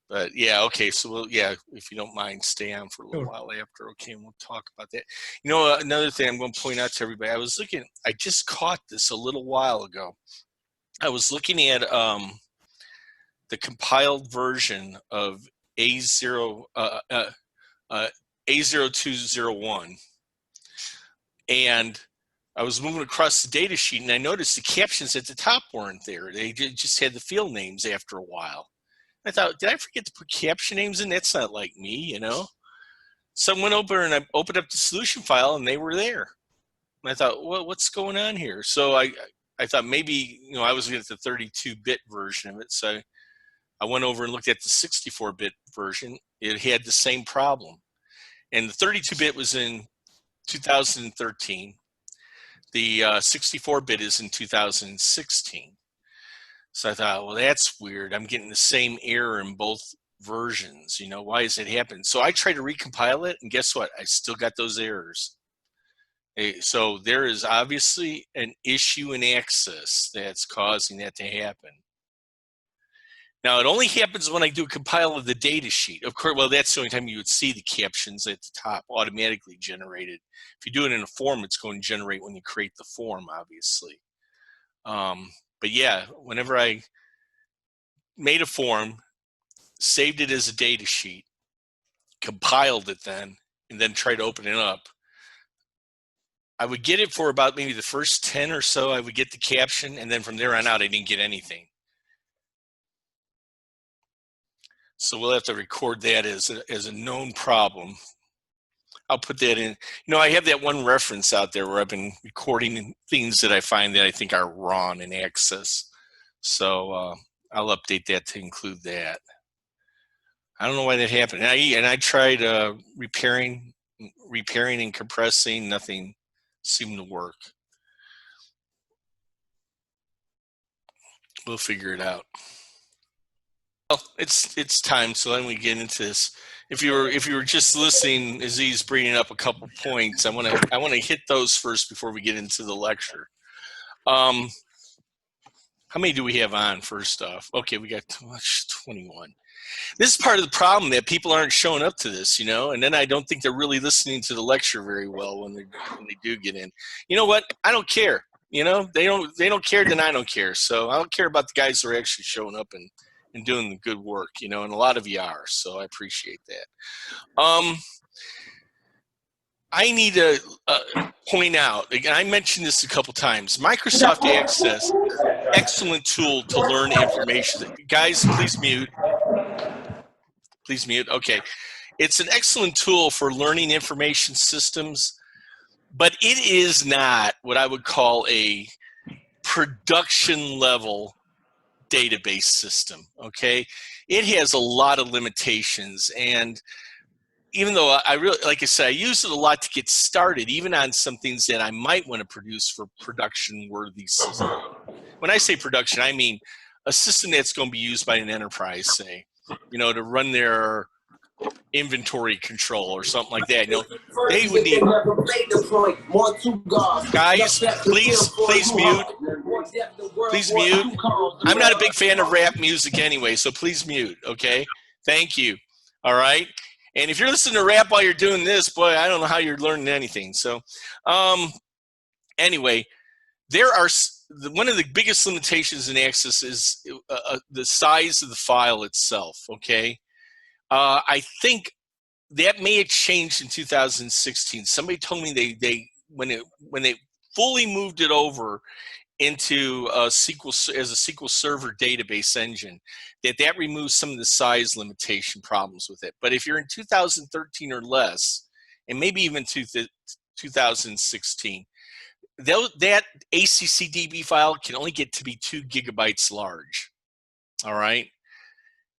But yeah, okay, so yeah, if you don't mind, stay on for a little Sure. while after, okay, and we'll talk about that. You know, another thing I'm going to point out to everybody, I just caught this a little while ago. I was looking at the compiled version of A0201, and I was moving across the data sheet, and I noticed the captions at the top weren't there. They just had the field names after a while. I thought, did I forget to put caption names in? That's not like me, you know? So I went over and I opened up the solution file, and they were there. And I thought, well, what's going on here? So I thought maybe, you know, I was looking at the 32-bit version of it. So I went over and looked at the 64-bit version. It had the same problem. And the 32-bit was in 2013. The 64-bit is in 2016. So I thought, well, that's weird. I'm getting the same error in both versions. You know, why is it happening? So I tried to recompile it, and guess what? I still got those errors. So there is obviously an issue in Access that's causing that to happen. Now, it only happens when I do a compile of the data sheet. Of course, well, that's the only time you would see the captions at the top automatically generated. If you do it in a form, it's going to generate when you create the form, obviously. But yeah, whenever I made a form, saved it as a data sheet, compiled it then, and then tried to open it up, I would get it for about maybe the first 10 or so. I would get the caption, and then from there on out, I didn't get anything. So we'll have to record that as a known problem. I'll put that in. You know, I have that one reference out there where I've been recording things that I find that I think are wrong in Access. So I'll update that to include that. I don't know why that happened. And I tried repairing and compressing. Nothing seemed to work. We'll figure it out. Well, it's time. So then we get into this. If you were just listening, Aziz bringing up a couple points, I want to hit those first before we get into the lecture. How many do we have on? First off, okay, we got 21. This is part of the problem, that people aren't showing up to this, you know, and then I don't think they're really listening to the lecture very well when they do get in. You know what? I don't care. You know, they don't care, then I don't care. So I don't care about the guys who are actually showing up and doing the good work, you know, and a lot of you are, so I appreciate that. I need to point out, and I mentioned this a couple times, Microsoft Access, excellent tool to learn information. Guys, please mute. Please mute. Okay. It's an excellent tool for learning information systems, but it is not what I would call a production level database system, okay? It has a lot of limitations, and even though I really, like I said, I use it a lot to get started, even on some things that I might want to produce for production-worthy system. When I say production, I mean a system that's going to be used by an enterprise, say, you know, to run their inventory control or something like that. You know, they would need. Guys, please mute. Please mute. I'm not a big fan of rap music anyway, so please mute, okay? Thank you. All right? And if you're listening to rap while you're doing this, boy, I don't know how you're learning anything. So anyway, there are one of the biggest limitations in Access is the size of the file itself, okay? I think that may have changed in 2016. Somebody told me they when they fully moved it over into SQL as a SQL Server database engine, that removes some of the size limitation problems with it. But if you're in 2013 or less, and maybe even 2016, that ACCDB file can only get to be 2 gigabytes large. All right.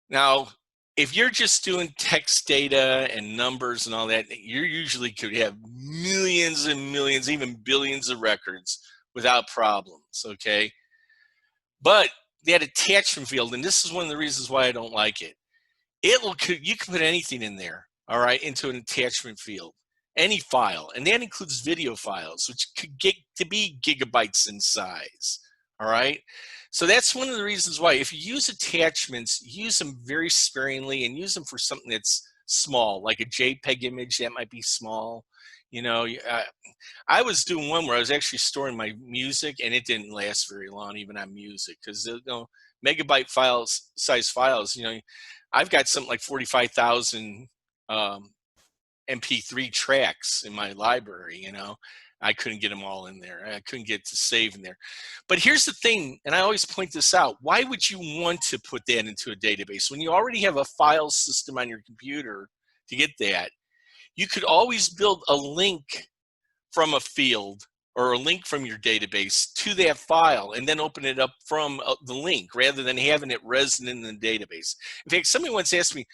Now, if you're just doing text data and numbers and all that, you usually could have millions and millions, even billions of records without problems, okay? But that attachment field, and this is one of the reasons why I don't like it, you can put anything in there, all right, into an attachment field, any file, and that includes video files, which could get to be gigabytes in size, All right. So that's one of the reasons why if you use attachments, use them very sparingly and use them for something that's small, like a JPEG image that might be small. You know, I was doing one where I was actually storing my music, and it didn't last very long, even on music, because you know, megabyte files, size files. You know, I've got something like 45,000 MP3 tracks in my library. You know, I couldn't get them all in there. I couldn't get to save in there. But here's the thing, and I always point this out: why would you want to put that into a database when you already have a file system on your computer to get that? You could always build a link from a field or a link from your database to that file and then open it up from the link rather than having it resident in the database. In fact, somebody once asked me,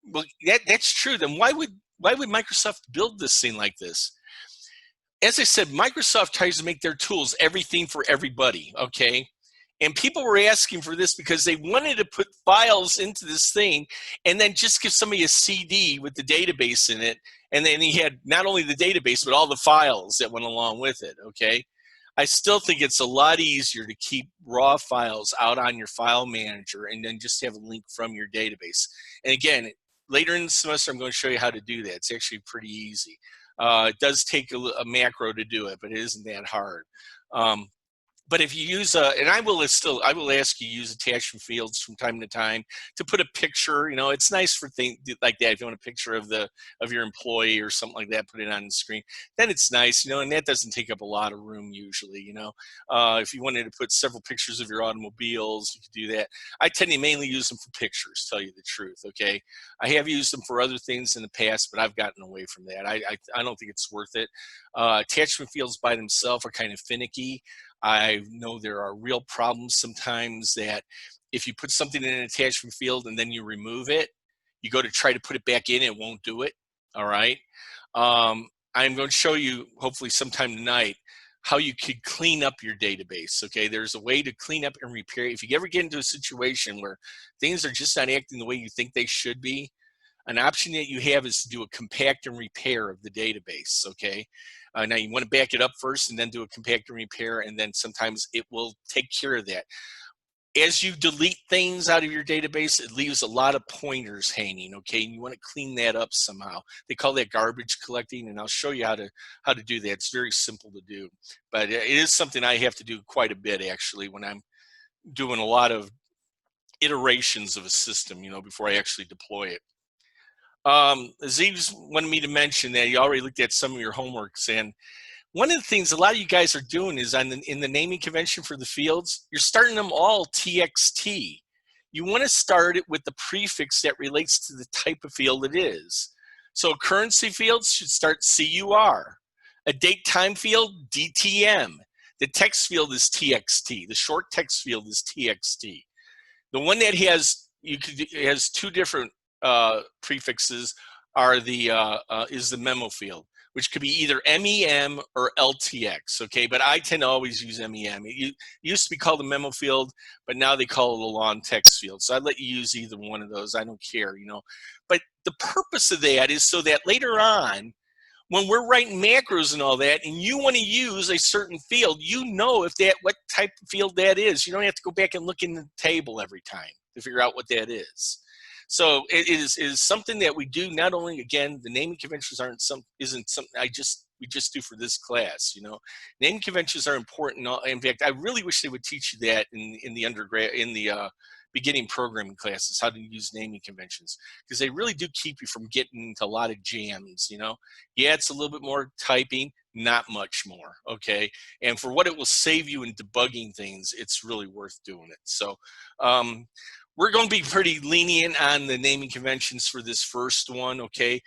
well, that's true. Then why would Microsoft build this thing like this? As I said, Microsoft tries to make their tools everything for everybody, okay? And people were asking for this because they wanted to put files into this thing and then just give somebody a CD with the database in it. And then he had not only the database, but all the files that went along with it, okay? I still think it's a lot easier to keep raw files out on your file manager and then just have a link from your database. And again, later in the semester, I'm going to show you how to do that. It's actually pretty easy. It does take a macro to do it, but it isn't that hard. But if you use and I will ask you to use attachment fields from time to time to put a picture. You know, it's nice for things like that. If you want a picture of your employee or something like that, put it on the screen. Then it's nice, you know, and that doesn't take up a lot of room usually. You know, if you wanted to put several pictures of your automobiles, you could do that. I tend to mainly use them for pictures, tell you the truth. Okay, I have used them for other things in the past, but I've gotten away from that. I don't think it's worth it. Attachment fields by themselves are kind of finicky. I know there are real problems sometimes that if you put something in an attachment field and then you remove it, you go to try to put it back in, it won't do it. All right. I'm going to show you hopefully sometime tonight how you could clean up your database. Okay, there's a way to clean up and repair. If you ever get into a situation where things are just not acting the way you think they should be, an option that you have is to do a compact and repair of the database, okay? Now you want to back it up first and then do a compact and repair, and then sometimes it will take care of that. As you delete things out of your database, it leaves a lot of pointers hanging, okay? And you want to clean that up somehow. They call that garbage collecting, and I'll show you how to do that. It's very simple to do, but it is something I have to do quite a bit actually when I'm doing a lot of iterations of a system, you know, before I actually deploy it. Aziz wanted me to mention that you already looked at some of your homeworks, and one of the things a lot of you guys are doing is in the naming convention for the fields, you're starting them all TXT. You want to start it with the prefix that relates to the type of field it is. So currency fields should start CUR. A date time field, DTM. The text field is TXT. The short text field is TXT. The one that has two different prefixes are is the memo field, which could be either MEM or LTX, okay? But I tend to always use MEM. It used to be called the memo field, but now they call it a long text field. So I'd let you use either one of those. I don't care, you know. But the purpose of that is so that later on, when we're writing macros and all that, and you want to use a certain field, you know what type of field that is. You don't have to go back and look in the table every time to figure out what that is. So it is something that we do. Not only, again, the naming conventions isn't something we just do for this class. You know, naming conventions are important. In fact, I really wish they would teach you that in the undergrad, in the beginning programming classes, how to use naming conventions, because they really do keep you from getting into a lot of jams. You know, yeah, it's a little bit more typing, not much more. Okay, and for what it will save you in debugging things, it's really worth doing it. So. We're going to be pretty lenient on the naming conventions for this first one, okay?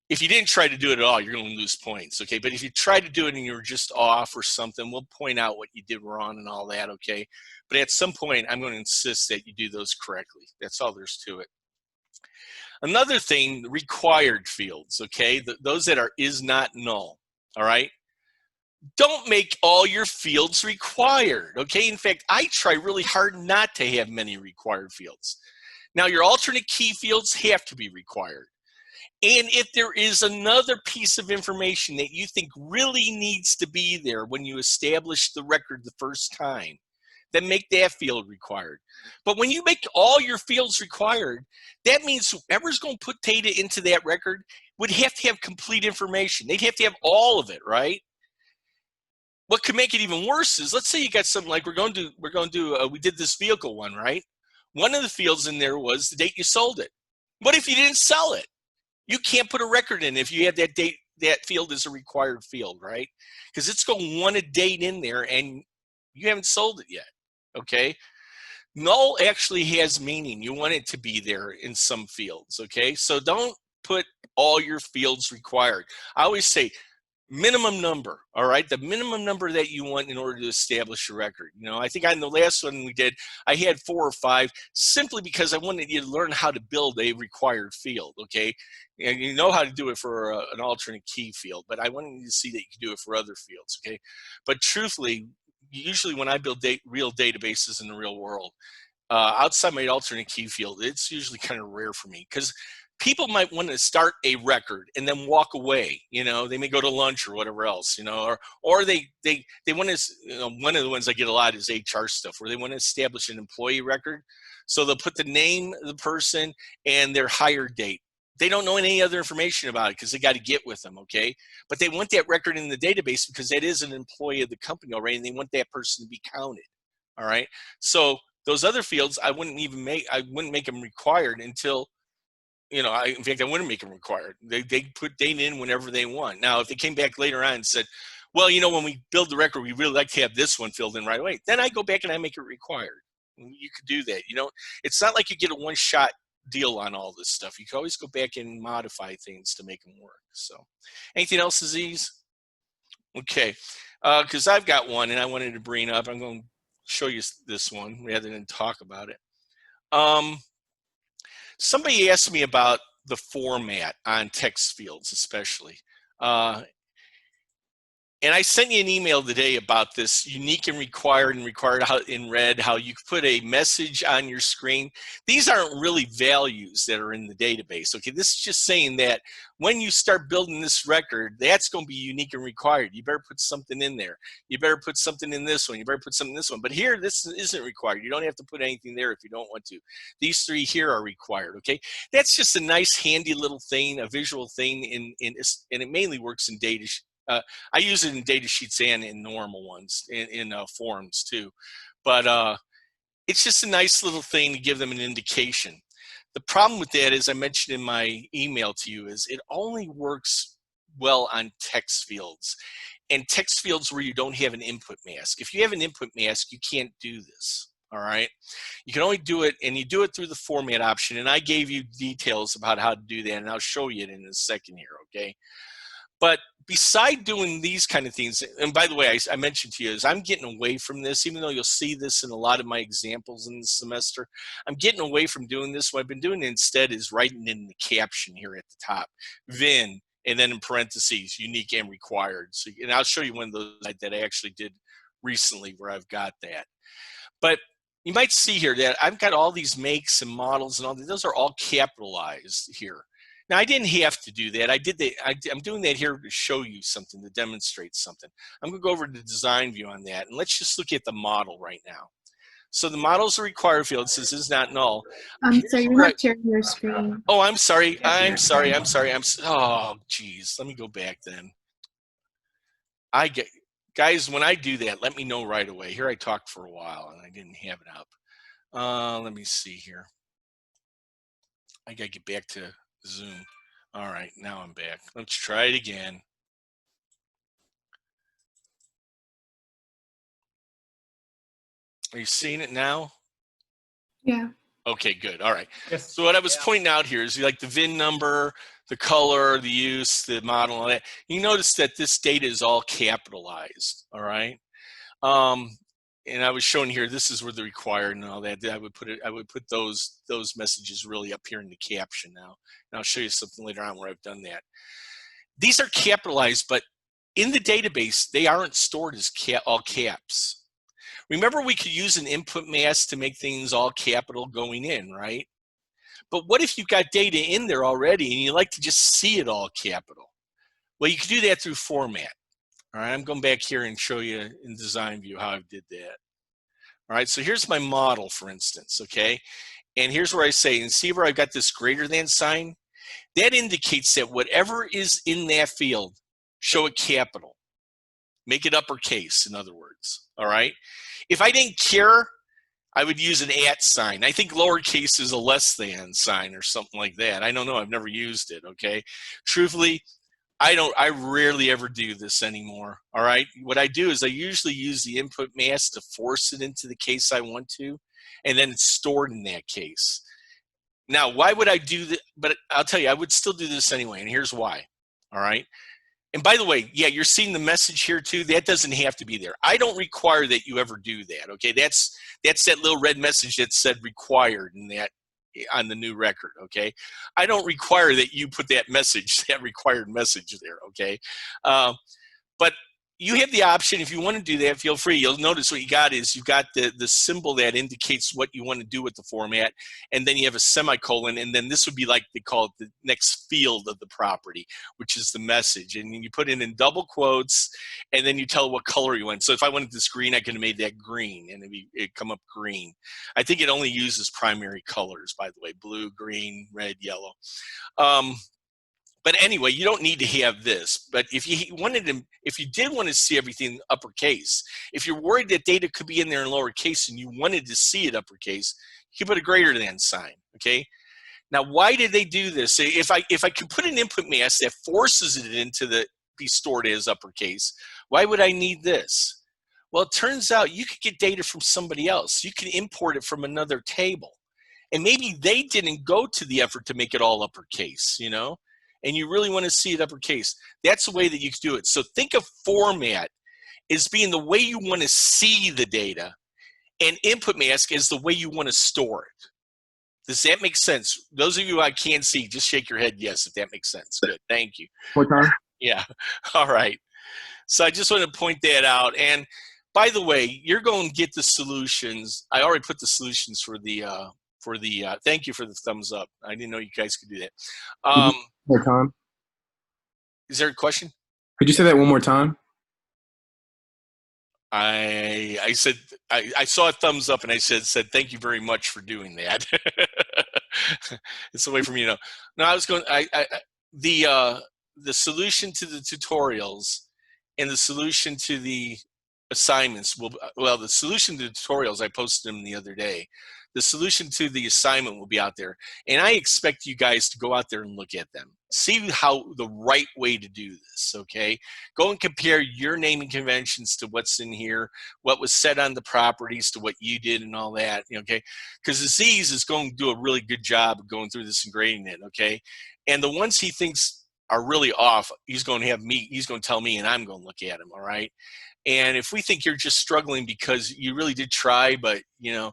If you didn't try to do it at all, you're going to lose points, okay? But if you try to do it and you're just off or something, we'll point out what you did wrong and all that, okay? But at some point, I'm going to insist that you do those correctly. That's all there's to it. Another thing, required fields, okay? Those that are is not null, all right? Don't make all your fields required, okay? In fact, I try really hard not to have many required fields. Now, your alternate key fields have to be required. And if there is another piece of information that you think really needs to be there when you establish the record the first time, then make that field required. But when you make all your fields required, that means whoever's going to put data into that record would have to have complete information. They'd have to have all of it, right? What could make it even worse is, let's say you got something like we did this vehicle one, right? One of the fields in there was the date you sold it. What if you didn't sell it? You can't put a record in if you have that date. That field is a required field, right? Because it's going to want a date in there and you haven't sold it yet, okay? Null actually has meaning. You want it to be there in some fields, okay? So don't put all your fields required. I always say minimum number, all right? The minimum number that you want in order to establish a record. You know, I think on the last one we did, I had 4 or 5 simply because I wanted you to learn how to build a required field, okay? And you know how to do it for an alternate key field, but I wanted you to see that you can do it for other fields, okay? But truthfully, usually when I build real databases in the real world, outside my alternate key field, it's usually kind of rare for me because people might want to start a record and then walk away. You know, they may go to lunch or whatever else. You know, or they want to. You know, one of the ones I get a lot is HR stuff where they want to establish an employee record, so they'll put the name of the person and their hire date. They don't know any other information about it because they got to get with them, okay? But they want that record in the database because that is an employee of the company already, and they want that person to be counted. All right. So those other fields, I wouldn't make them required until, you know, in fact, I wouldn't make them required. They put data in whenever they want. Now, if they came back later on and said, well, you know, when we build the record, we really like to have this one filled in right away, then I go back and I make it required. You could do that. You know, it's not like you get a one-shot deal on all this stuff. You can always go back and modify things to make them work. So anything else, Aziz? Okay, because I've got one and I wanted to bring up. I'm going to show you this one rather than talk about it. Somebody asked me about the format on text fields, especially. And I sent you an email today about this unique and required how, in red, how you put a message on your screen. These aren't really values that are in the database. Okay, this is just saying that when you start building this record, that's going to be unique and required. You better put something in there. You better put something in this one. You better put something in this one. But here, this isn't required. You don't have to put anything there if you don't want to. These 3 here are required. Okay, that's just a nice, handy little thing, a visual thing, and it mainly works in data. I use it in data sheets and in normal ones, in forms too. But it's just a nice little thing to give them an indication. The problem with that, as I mentioned in my email to you, is it only works well on text fields. And text fields where you don't have an input mask. If you have an input mask, you can't do this. All right, you can only do it, and you do it through the format option. And I gave you details about how to do that, and I'll show you it in a second here, okay? But beside doing these kind of things, and by the way, I mentioned to you, is I'm getting away from this, even though you'll see this in a lot of my examples in this semester. I'm getting away from doing this. What I've been doing instead is writing in the caption here at the top, VIN, and then in parentheses, unique and required. So, and I'll show you one of those that I actually did recently where I've got that. But you might see here that I've got all these makes and models and all that. Those are all capitalized here. Now, I didn't have to do that. I did that. I'm doing that here to show you something, to demonstrate something. I'm going to go over to the design view on that, and let's just look at the model right now. So the model's a required field. It says is not null. So you're not sharing your screen. Oh, I'm sorry. Oh, geez. Let me go back then. Guys, when I do that, let me know right away. Here I talked for a while, and I didn't have it up. Let me see here. I got to get back to Zoom. All right, now I'm back. Let's try it again. Are you seeing it now? Yeah. Okay, good. All right. Yes. So what I was pointing out here is like the VIN number, the color, the use, the model, all that. You notice that this data is all capitalized. All right. And I was showing here, this is where the required and all that. I would put those messages really up here in the caption now. And I'll show you something later on where I've done that. These are capitalized, but in the database, they aren't stored as all caps. Remember, we could use an input mask to make things all capital going in, right? But what if you've got data in there already and you like to just see it all capital? Well, you can do that through format. All right, I'm going back here and show you in design view how I did that. All right, so here's my model, for instance, okay? And here's where I say, and see where I've got this greater than sign? That indicates that whatever is in that field, show it capital. Make it uppercase, in other words, all right? If I didn't care, I would use an @ sign. I think lowercase is a less than sign or something like that. I don't know, I've never used it, okay? Truthfully, I rarely ever do this anymore, all right? What I do is I usually use the input mask to force it into the case I want to, and then it's stored in that case. Now, why would I do that? But I'll tell you, I would still do this anyway, and here's why, all right? And by the way, yeah, you're seeing the message here too. That doesn't have to be there. I don't require that you ever do that, okay? That's that little red message that said required in that on the new record, okay? I don't require that you put that message, that required message there, okay? But you have the option, if you want to do that, feel free. You'll notice what you got is you've got the symbol that indicates what you want to do with the format, and then you have a semicolon, and then this would be like they call it the next field of the property, which is the message. And then you put it in double quotes, and then you tell what color you want. So if I wanted this green, I could have made that green, and it'd come up green. I think it only uses primary colors, by the way, blue, green, red, yellow. But anyway, you don't need to have this. But if you wanted to, if you did want to see everything uppercase, if you're worried that data could be in there in lowercase and you wanted to see it uppercase, you can put a greater than sign, okay? Now, why did they do this? If I could put an input mask that forces it into the be stored as uppercase, why would I need this? Well, it turns out you could get data from somebody else. You can import it from another table. And maybe they didn't go to the effort to make it all uppercase, you know? And you really want to see it uppercase. That's the way that you can do it. So think of format as being the way you want to see the data, and input mask as the way you want to store it. Does that make sense? Those of you I can't see, just shake your head yes if that makes sense. Good, thank you. What time? Yeah, all right. So I just want to point that out. And by the way, you're going to get the solutions. I already put the solutions for the thank you for the thumbs up. I didn't know you guys could do that. More time? Is there a question? Could you say that one more time? I said I saw a thumbs up and I said thank you very much for doing that. It's a way for me to know. No, I was going. The solution to the tutorials and the solution to the assignments will, well, the solution to the tutorials, I posted them the other day. The solution to the assignment will be out there, and I expect you guys to go out there and look at them. See how the right way to do this, okay? Go and compare your naming conventions to what's in here, what was said on the properties to what you did and all that, okay? Because Aziz is going to do a really good job of going through this and grading it, okay? And the ones he thinks are really off, he's going to tell me, and I'm going to look at them, all right? And if we think you're just struggling because you really did try, but, you know,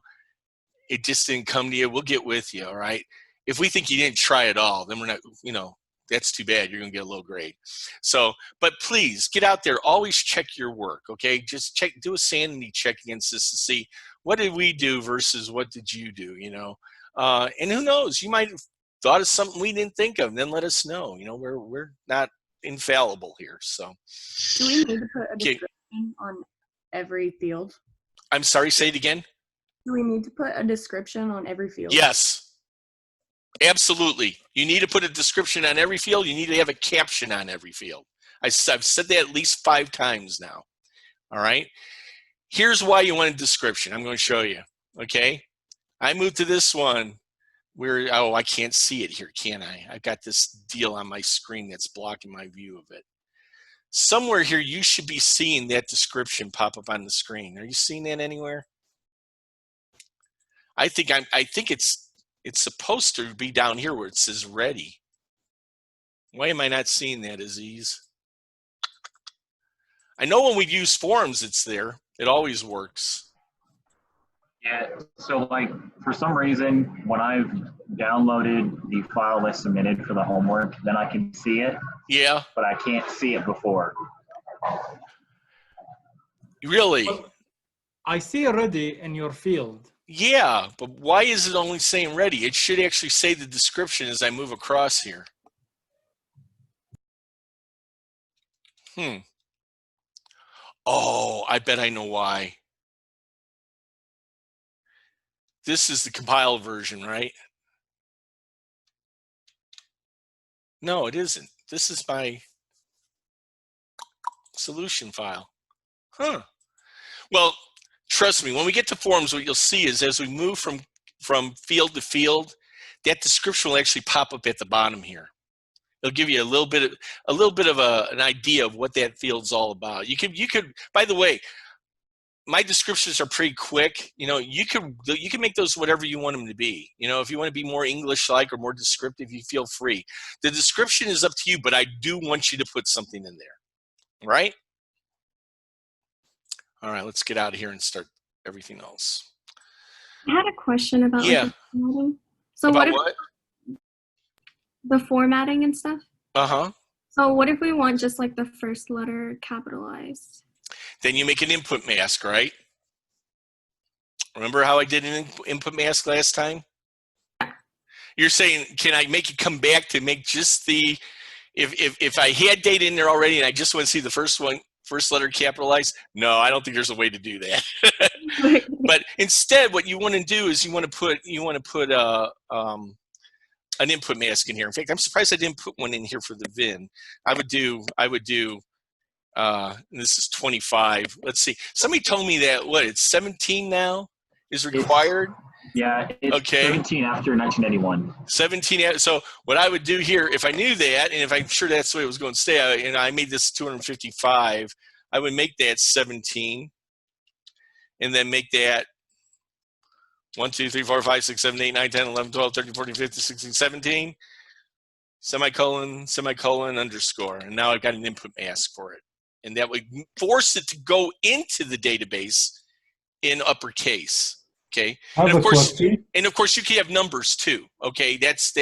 it just didn't come to you, we'll get with you, all right? If we think you didn't try at all, then we're not, you know, that's too bad. You're going to get a low grade. So, but please get out there. Always check your work, okay? Just check, do a sanity check against this to see what did we do versus what did you do, you know? And who knows, you might have thought of something we didn't think of, and then let us know. You know, we're not infallible here, so. Do we need to put a description on every field? I'm sorry, say it again. Do we need to put a description on every field? Yes, absolutely. You need to put a description on every field. You need to have a caption on every field. I've said that at least 5 times now, all right? Here's why you want a description. I'm going to show you, okay? I moved to this one where, oh, I can't see it here, can I? I've got this deal on my screen that's blocking my view of it. Somewhere here, you should be seeing that description pop up on the screen. Are you seeing that anywhere? I think it's supposed to be down here where it says ready. Why am I not seeing that, Aziz? I know when we use forms, it's there. It always works. Yeah, so like for some reason, when I've downloaded the file that's submitted for the homework, then I can see it. Yeah. But I can't see it before. Really? Well, I see already in your field. Yeah, but why is it only saying ready? It should actually say the description as I move across here. Oh, I bet I know why. This is the compiled version, right? No, it isn't. This is my solution file. Huh. Well, trust me, when we get to forms, what you'll see is as we move from field to field, that description will actually pop up at the bottom here. It'll give you a little bit of an idea of what that field's all about. You could, by the way, my descriptions are pretty quick. You know, you can make those whatever you want them to be. You know, if you want to be more English-like or more descriptive, you feel free. The description is up to you, but I do want you to put something in there, right? All right, let's get out of here and start everything else. I had a question about Yeah. like the formatting. So About what if what? the formatting and stuff? Uh-huh. So what if we want just like the first letter capitalized? Then you make an input mask, right? Remember how I did an input mask last time? You're saying, can I make it come back to make just the, if I had data in there already and I just want to see the first letter capitalized? No, I don't think there's a way to do that. But instead, what you want to do is you want to put an input mask in here. In fact, I'm surprised I didn't put one in here for the VIN. I would do this is 25. Let's see. Somebody told me that it's 17 now is required. It's okay. 17 after 1981. 17. So what I would do here, if I knew that, and if I'm sure that's the way it was going to stay, and I made this 255, I would make that 17, and then make that 1, 2, 3, 4, 5, 6, 7, 8, 9, 10, 11, 12, 13, 14, 15, 16, 17, semicolon, semicolon, underscore. And now I've got an input mask for it. And that would force it to go into the database in uppercase. Okay. And of course, you can have numbers too. Okay. That's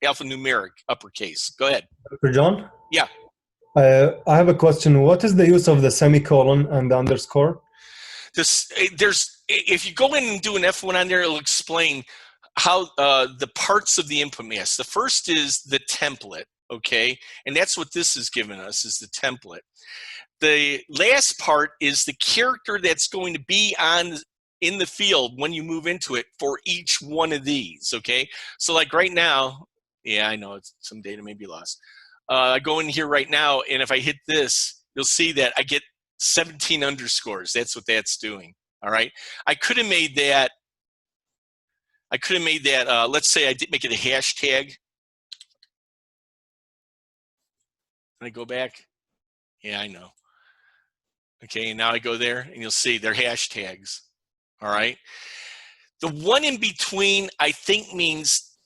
alphanumeric uppercase. Go ahead. Dr. John? Yeah. I have a question. What is the use of the semicolon and the underscore? If you go in and do an F1 on there, it'll explain how the parts of the input mask. The first is the template, okay? And that's what this is giving us, is the template. The last part is the character that's going to be in the field when you move into it for each one of these, okay? So like right now, yeah, I know some data may be lost. I go in here right now, and if I hit this, you'll see that I get 17 underscores. That's what that's doing, all right? I could have made that, let's say I did make it a hashtag. Can I go back? Yeah, I know. Okay, and now I go there, and you'll see they're hashtags, all right? The one in between, I think, means,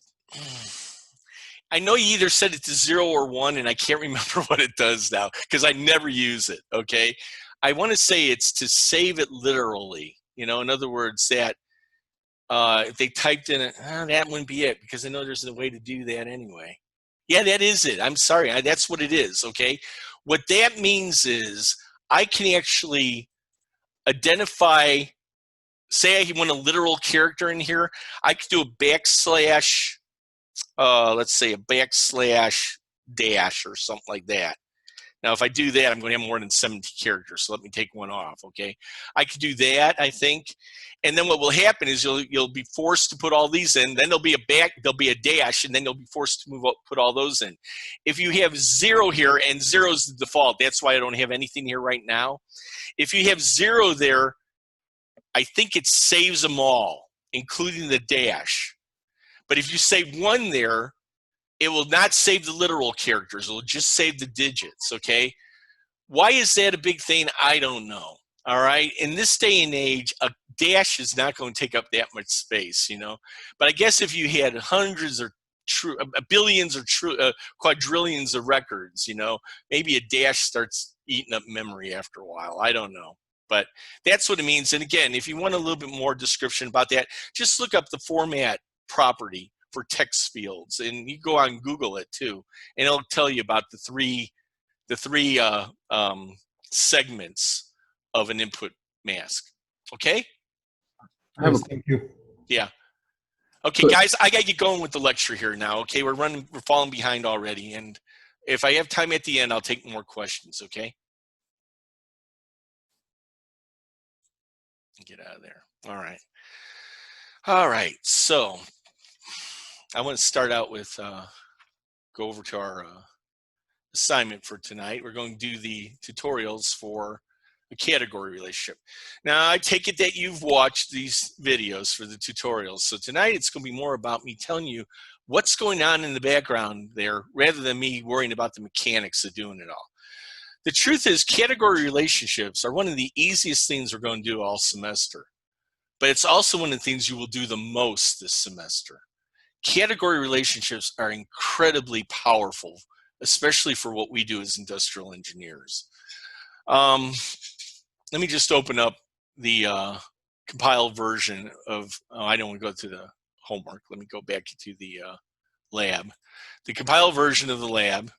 I know you either set it to 0 or 1, and I can't remember what it does now because I never use it, okay? I want to say it's to save it literally. You know, in other words, that if they typed in it, that wouldn't be it because I know there's a way to do that anyway. Yeah, that is it. I'm sorry. That's what it is, okay? What that means is I can actually identify, say I want a literal character in here, I could do a backslash, let's say a backslash dash or something like that. Now, if I do that, I'm going to have more than 70 characters, so let me take one off, okay? I could do that, I think, and then what will happen is you'll be forced to put all these in, then there'll be a dash, and then you'll be forced to put all those in. If you have 0 here, and 0 is the default, that's why I don't have anything here right now. If you have 0 there, I think it saves them all, including the dash. But if you save 1 there, it will not save the literal characters. It will just save the digits, okay? Why is that a big thing? I don't know, all right? In this day and age, a dash is not going to take up that much space, you know? But I guess if you had hundreds or billions or quadrillions of records, you know, maybe a dash starts eating up memory after a while. I don't know. But that's what it means. And again, if you want a little bit more description about that, just look up the format property for text fields, and you go on Google it too, and it'll tell you about the three segments of an input mask. Okay. I have Yes, a, thank you. Yeah. Okay, But- guys, I gotta get going with the lecture here now. Okay, we're falling behind already, and if I have time at the end, I'll take more questions. Okay. Get out of there. All right. All right. So I want to start out with go over to our assignment for tonight. We're going to do the tutorials for a category relationship. Now, I take it that you've watched these videos for the tutorials. So tonight it's going to be more about me telling you what's going on in the background there rather than me worrying about the mechanics of doing it all. The truth is, category relationships are one of the easiest things we're going to do all semester, but it's also one of the things you will do the most this semester. Category relationships are incredibly powerful, especially for what we do as industrial engineers. Let me just open up the compiled version of, I don't want to go to the homework. Let me go back to the lab. The compiled version of the lab.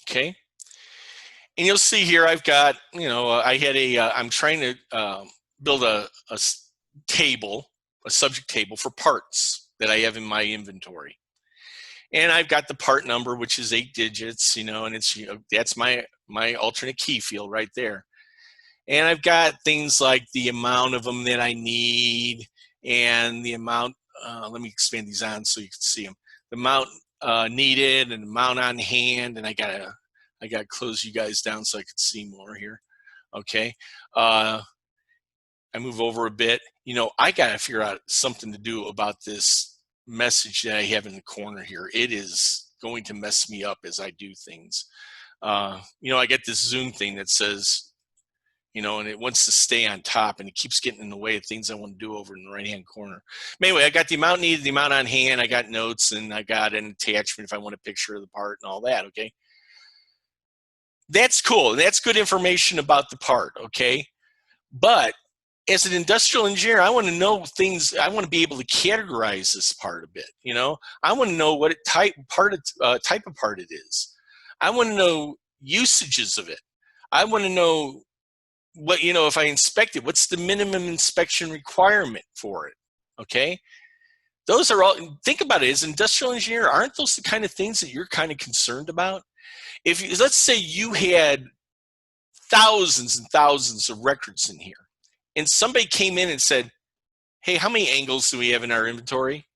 Okay. And you'll see here I've got, I had I'm trying to build a table, a subject table for parts that I have in my inventory. And I've got the part number, which is 8 digits, and it's, that's my alternate key field right there. And I've got things like the amount of them that I need and the amount, let me expand these on so you can see them. The amount needed and amount on hand, and I gotta close you guys down so I could see more here. Okay. I move over a bit. I gotta figure out something to do about this message that I have in the corner here. It is going to mess me up as I do things. I get this Zoom thing that says, and it wants to stay on top, and it keeps getting in the way of things I want to do over in the right-hand corner. But anyway, I got the amount needed, the amount on hand, I got notes, and I got an attachment if I want a picture of the part and all that, okay? That's cool. That's good information about the part, okay? But as an industrial engineer, I want to know things. I want to be able to categorize this part a bit, I want to know what type of part it is. I want to know usages of it. I want to know what, if I inspect it, what's the minimum inspection requirement for it, okay? Those are all, think about it, as an industrial engineer, aren't those the kind of things that you're kind of concerned about? If let's say you had thousands and thousands of records in here, and somebody came in and said, hey, how many angles do we have in our inventory?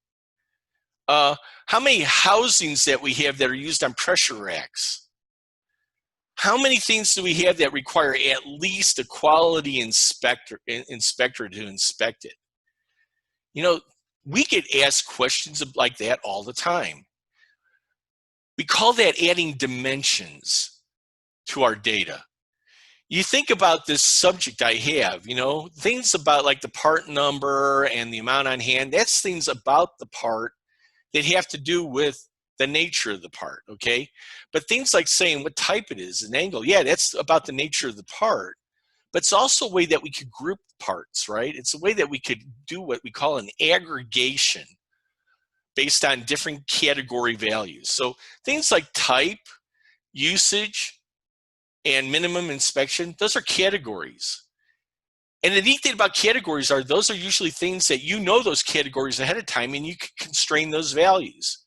How many housings that we have that are used on pressure racks? How many things do we have that require at least a quality inspector to inspect it? We get asked questions like that all the time. We call that adding dimensions to our data. You think about this subject I have, things about like the part number and the amount on hand, that's things about the part that have to do with the nature of the part, okay? But things like saying what type it is, an angle, yeah, that's about the nature of the part, but it's also a way that we could group parts, right? It's a way that we could do what we call an aggregation based on different category values. So things like type, usage, and minimum inspection, those are categories. And the neat thing about categories are those are usually things that those categories ahead of time, and you can constrain those values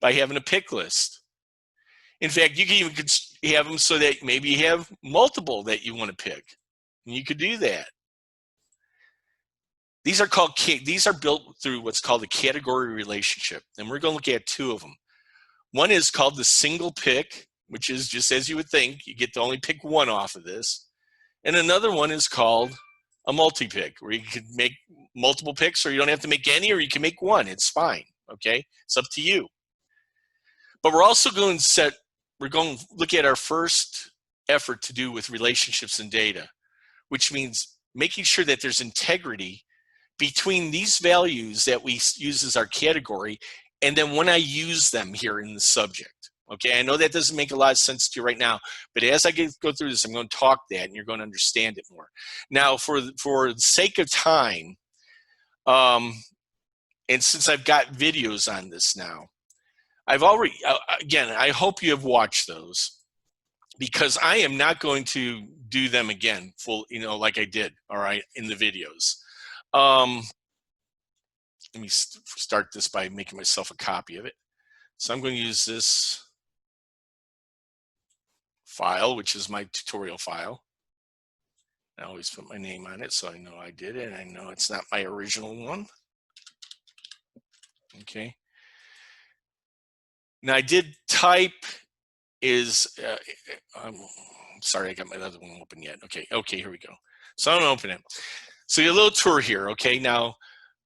by having a pick list. In fact, you can even have them so that maybe you have multiple that you want to pick, and you could do that. These are built through what's called a category relationship, and we're going to look at 2 of them. One is called the single pick, which is just as you would think, you get to only pick one off of this. And another one is called a multi-pick, where you can make multiple picks, or you don't have to make any, or you can make one. It's fine, okay? It's up to you. But we're also going to look at our first effort to do with relationships and data, which means making sure that there's integrity between these values that we use as our category and then when I use them here in the subject. Okay, I know that doesn't make a lot of sense to you right now, but as I go through this, I'm going to talk that and you're going to understand it more. Now, for the sake of time, and since I've got videos on this now, I've already, again, I hope you have watched those, because I am not going to do them again full, like I did, all right, in the videos. Let me start this by making myself a copy of it. So I'm going to use this file, which is my tutorial file. I always put my name on it so I know I did it, and I know it's not my original one. Okay. Now I did type is, I'm sorry, I got my other one open yet. Okay, here we go. So I'm gonna open it. So your little tour here, okay? Now,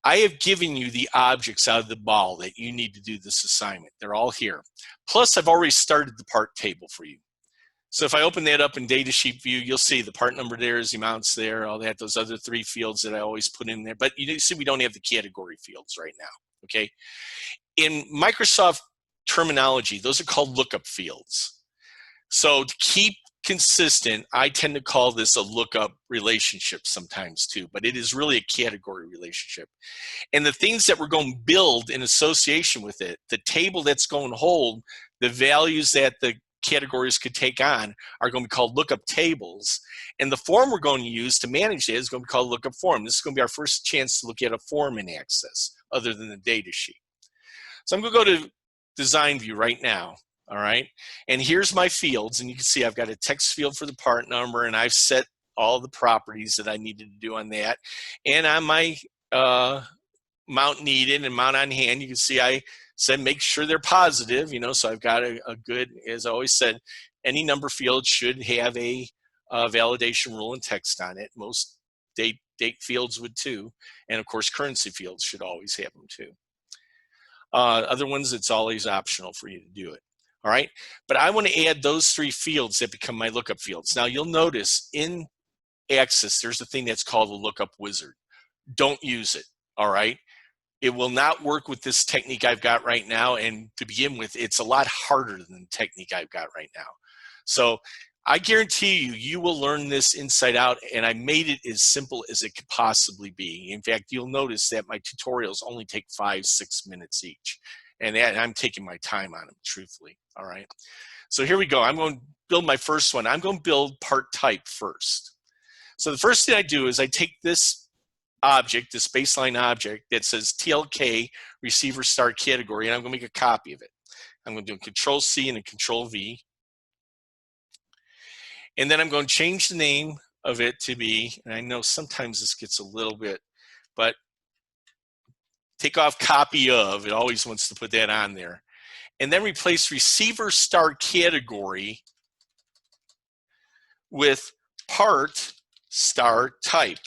I have given you the objects out of the ball that you need to do this assignment. They're all here. Plus, I've already started the part table for you. So if I open that up in datasheet view, you'll see the part number there, is the amounts there, all that, those other 3 fields that I always put in there. But you see we don't have the category fields right now, okay? In Microsoft terminology, those are called lookup fields. So to keep consistent, I tend to call this a lookup relationship sometimes too, but it is really a category relationship. And the things that we're going to build in association with it, the table that's going to hold the values that the categories could take on, are going to be called lookup tables. And the form we're going to use to manage that is going to be called lookup form. This is going to be our first chance to look at a form in Access other than the data sheet. So I'm going to go to design view right now. All right, and here's my fields, and you can see I've got a text field for the part number, and I've set all the properties that I needed to do on that. And on my amount needed and amount on hand, you can see I said make sure they're positive, so I've got a good, as I always said, any number field should have a validation rule and text on it. Most date fields would too, and of course currency fields should always have them too. Other ones, it's always optional for you to do it. All right, but I want to add those 3 fields that become my lookup fields. Now you'll notice in Access, there's a thing that's called a lookup wizard. Don't use it, all right? It will not work with this technique I've got right now, and to begin with, it's a lot harder than the technique I've got right now. So I guarantee you, you will learn this inside out, and I made it as simple as it could possibly be. In fact, you'll notice that my tutorials only take 5-6 minutes each. And I'm taking my time on them, truthfully, all right? So here we go. I'm going to build my first one. I'm going to build part type first. So the first thing I do is I take this object, this baseline object that says TLK receiver start category, and I'm going to make a copy of it. I'm going to do a Control-C and a Control-V. And then I'm going to change the name of it to be, and I know sometimes this gets a little bit, but take off copy of, it always wants to put that on there. And then replace receiver star category with part star type.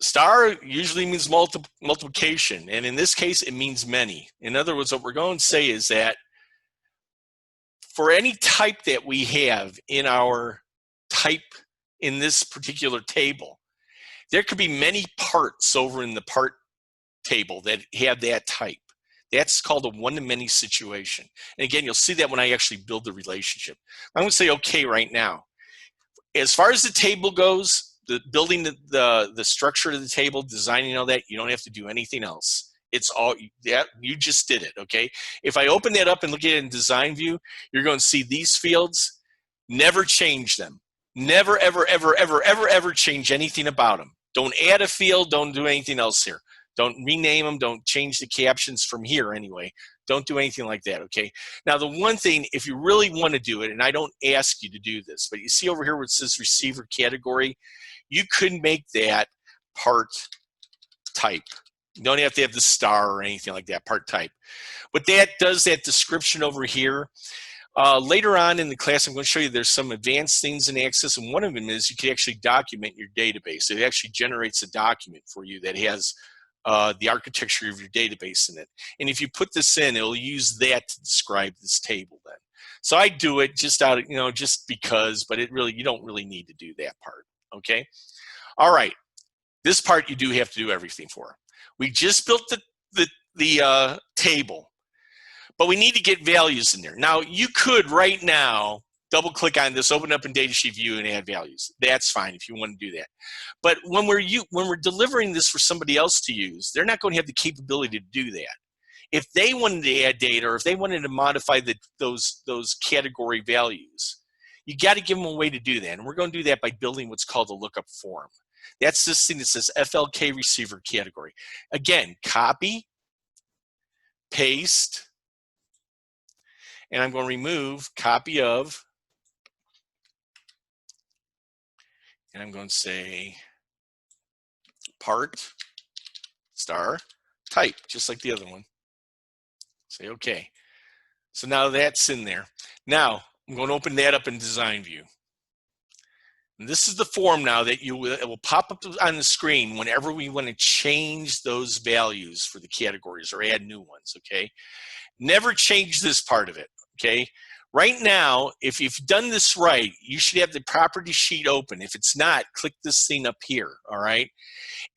Star usually means multiplication, and in this case it means many. In other words, what we're going to say is that for any type that we have in our type in this particular table, there could be many parts over in the part table that have that type. That's called a one-to-many situation. And again, you'll see that when I actually build the relationship. I'm going to say okay right now. As far as the table goes, building the structure of the table, designing all that, you don't have to do anything else. It's all that you just did it, okay? If I open that up and look at it in design view, you're going to see these fields. Never change them. Never, ever, ever, ever, ever, ever change anything about them. Don't add a field. Don't do anything else here. Don't rename them. Don't change the captions from here anyway. Don't do anything like that, okay? Now, the one thing, if you really want to do it, and I don't ask you to do this, but you see over here where it says receiver category, you could make that part type. You don't have to have the star or anything like that, part type. But that does that description over here. Later on in the class, I'm going to show you there's some advanced things in Access, and one of them is you can actually document your database. It actually generates a document for you that has the architecture of your database in it. And if you put this in, it'll use that to describe this table then. So I do it just out of, just because, but it really, you don't really need to do that part, okay? All right, this part you do have to do everything for. We just built the table, but we need to get values in there. Now, you could right now double click on this, open up in datasheet view and add values. That's fine if you want to do that. But when we're delivering this for somebody else to use, they're not going to have the capability to do that. if they wanted to add data or if they wanted to modify those category values, you got to give them a way to do that. And we're going to do that by building what's called a lookup form. That's this thing that says FLK receiver category. Again, copy, paste, and I'm going to remove copy of, and I'm going to say part star type, just like the other one. Say okay. So now that's in there. Now I'm going to open that up in design view. And this is the form now that it will pop up on the screen whenever we want to change those values for the categories or add new ones, okay? Never change this part of it, okay? Right now, if you've done this right, you should have the property sheet open. If it's not, click this thing up here, all right?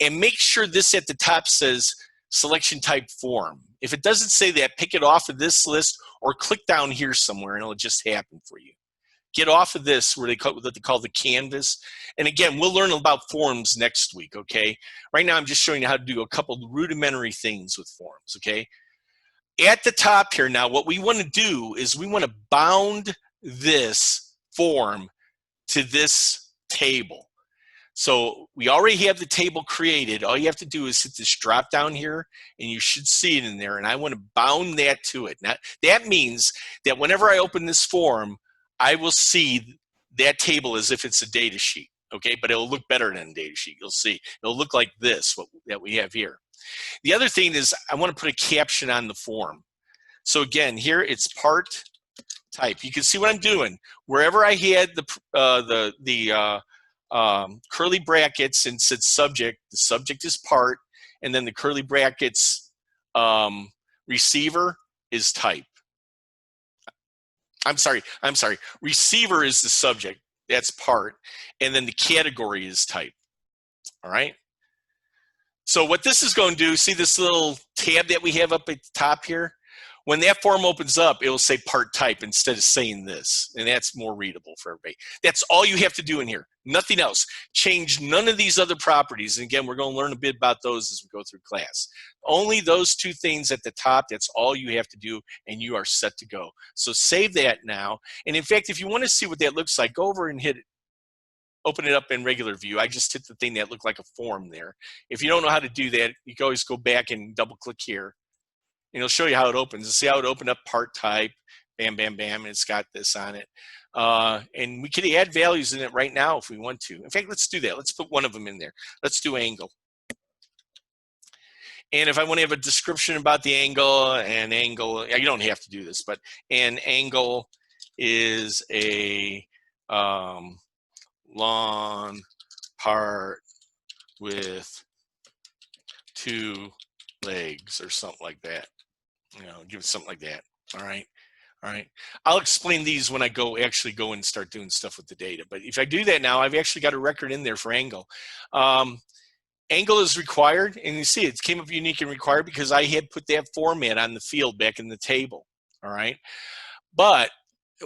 And make sure this at the top says selection type form. If it doesn't say that, pick it off of this list or click down here somewhere and it'll just happen for you. Get off of this where what they call the canvas. And again, we'll learn about forms next week, okay? Right now, I'm just showing you how to do a couple rudimentary things with forms, okay? At the top here now, what we want to do is we want to bound this form to this table. So we already have the table created. All you have to do is hit this drop down here and you should see it in there. And I want to bound that to it. Now, that means that whenever I open this form, I will see that table as if it's a data sheet, okay? But it'll look better than a data sheet. You'll see. It'll look like this, that we have here. The other thing is I want to put a caption on the form. So again, here it's part type. You can see what I'm doing. Wherever I had the curly brackets and said subject, the subject is part, and then the curly brackets receiver is type. I'm sorry. Receiver is the subject. That's part. And then the category is type. All right? So what this is going to do, see this little tab that we have up at the top here? When that form opens up, it will say part type instead of saying this. And that's more readable for everybody. That's all you have to do in here. Nothing else. Change none of these other properties. And again, we're going to learn a bit about those as we go through class. Only those two things at the top, that's all you have to do, and you are set to go. So save that now. And in fact, if you want to see what that looks like, go over and hit it. Open it up in regular view. I just hit the thing that looked like a form there. If you don't know how to do that, you can always go back and double click here. And it'll show you how it opens. See how it opened up part type, bam, bam, bam, and it's got this on it. And we could add values in it right now if we want to. In fact, let's do that. Let's put one of them in there. Let's do angle. And if I want to have a description about the angle, and angle, you don't have to do this, but an angle is a long part with two legs or something like that. You know, give it something like that. All right. All right. I'll explain these when I actually go and start doing stuff with the data. But if I do that now, I've actually got a record in there for angle. Angle is required, and you see it came up unique and required because I had put that format on the field back in the table. All right. But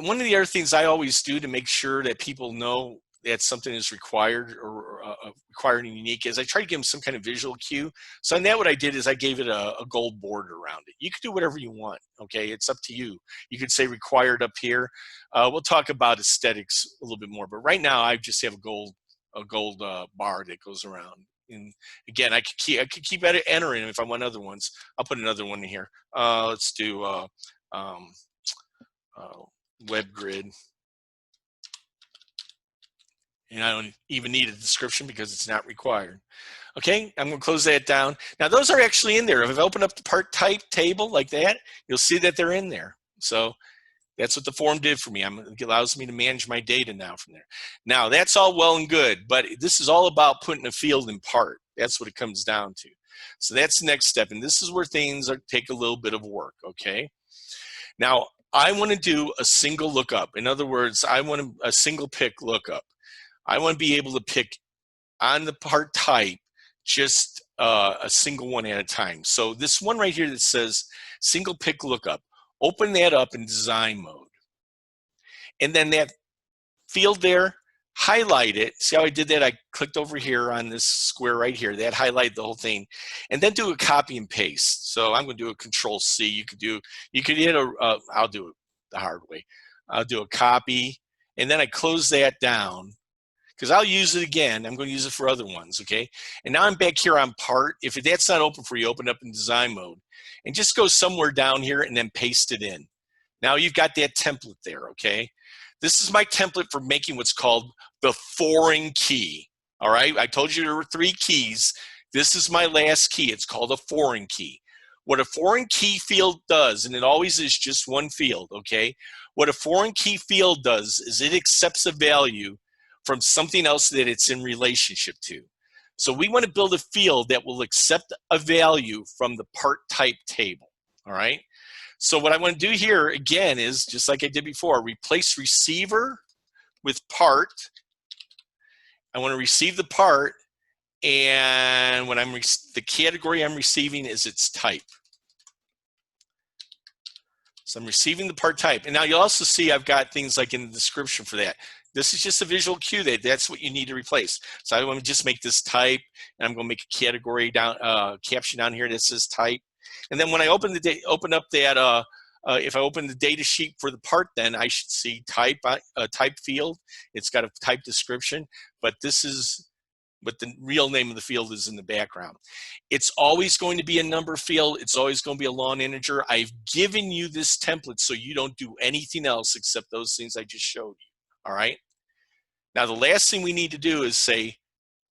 one of the other things I always do to make sure that people know that something is required or required and unique is I try to give them some kind of visual cue. So on that, what I did is I gave it a gold border around it. You can do whatever you want, okay? It's up to you. You could say required up here. We'll talk about aesthetics a little bit more, but right now I just have a gold bar that goes around. And again, I could keep entering them if I want other ones. I'll put another one in here. Let's do web grid. And I don't even need a description because it's not required. Okay, I'm going to close that down. Now, those are actually in there. If I open up the part type table like that, you'll see that they're in there. So that's what the form did for me. It allows me to manage my data now from there. Now, that's all well and good, but this is all about putting a field in part. That's what it comes down to. So that's the next step, and this is where things take a little bit of work, okay? Now, I want to do a single lookup. In other words, I want a single pick lookup. I want to be able to pick on the part type just a single one at a time. So this one right here that says single pick lookup, open that up in design mode. And then that field there, highlight it. See how I did that? I clicked over here on this square right here. That highlighted the whole thing, and then do a copy and paste. So I'm going to do a Control C. You could hit a. I'll do it the hard way. I'll do a copy, and then I close that down because I'll use it again. I'm going to use it for other ones. Okay. And now I'm back here on part. If that's not open for you, open up in design mode, and just go somewhere down here and then paste it in. Now you've got that template there. Okay. This is my template for making what's called the foreign key. All right, I told you there were 3 keys. This is my last key. It's called a foreign key. What a foreign key field does, and it always is just one field, okay? What a foreign key field does is it accepts a value from something else that it's in relationship to. So we want to build a field that will accept a value from the part type table, all right? So what I want to do here, again, is just like I did before, replace receiver with part. I want to receive the part, and when the category I'm receiving is its type. So I'm receiving the part type. And now you'll also see I've got things like in the description for that. This is just a visual cue that's what you need to replace. So I want to just make this type, and I'm going to make a category down, caption down here that says type. And then when I open up that, if I open the data sheet for the part, then I should see type field. It's got a type description, but the real name of the field is in the background. It's always going to be a number field. It's always going to be a long integer. I've given you this template so you don't do anything else except those things I just showed you. All right. Now the last thing we need to do is say,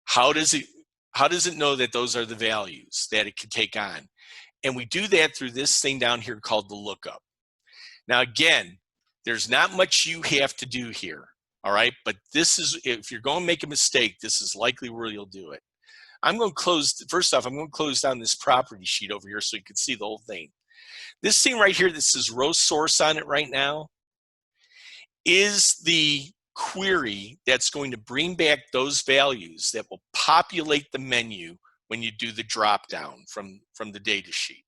how does it know that those are the values that it can take on? And we do that through this thing down here called the lookup. Now, again, there's not much you have to do here, all right? But this is, if you're going to make a mistake, this is likely where you'll do it. I'm going to close, first off, I'm going to close down this property sheet over here so you can see the whole thing. This thing right here that says row source on it right now is the query that's going to bring back those values that will populate the menu when you do the drop down from the data sheet.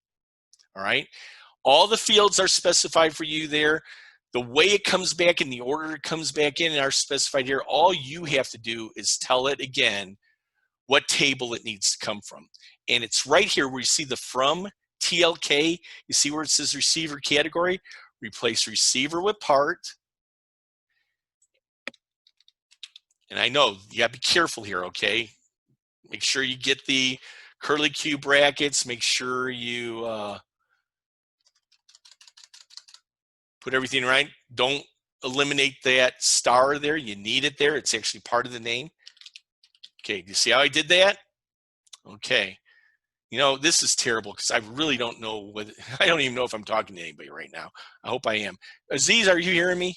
All right, all the fields are specified for you there. The way it comes back and the order it comes back in are specified here. All you have to do is tell it again what table it needs to come from. And it's right here where you see the from TLK. You see where it says receiver category? Replace receiver with part. And I know you got to be careful here, okay? Make sure you get the curly Q brackets. Make sure you put everything right. Don't eliminate that star there. You need it there. It's actually part of the name. Okay, do you see how I did that? Okay. You know, this is terrible because I really don't know what, I don't even know if I'm talking to anybody right now. I hope I am. Aziz, are you hearing me?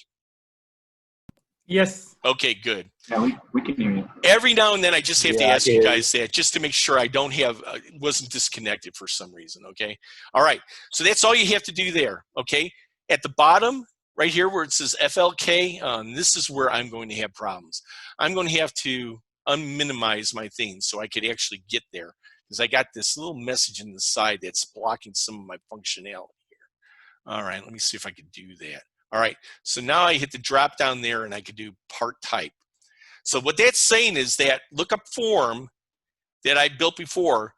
Yes. Okay, good. Yeah, we can hear you. Every now and then I just have to Yeah, ask you guys that just to make sure I don't have, wasn't disconnected for some reason, okay? All right, so that's all you have to do there, okay? At the bottom, right here where it says FLK, this is where I'm going to have problems. I'm going to have to unminimize my things so I could actually get there because I got this little message in the side that's blocking some of my functionality here. All right, let me see if I can do that. All right, so now I hit the drop down there and I could do part type. So what that's saying is that lookup form that I built before,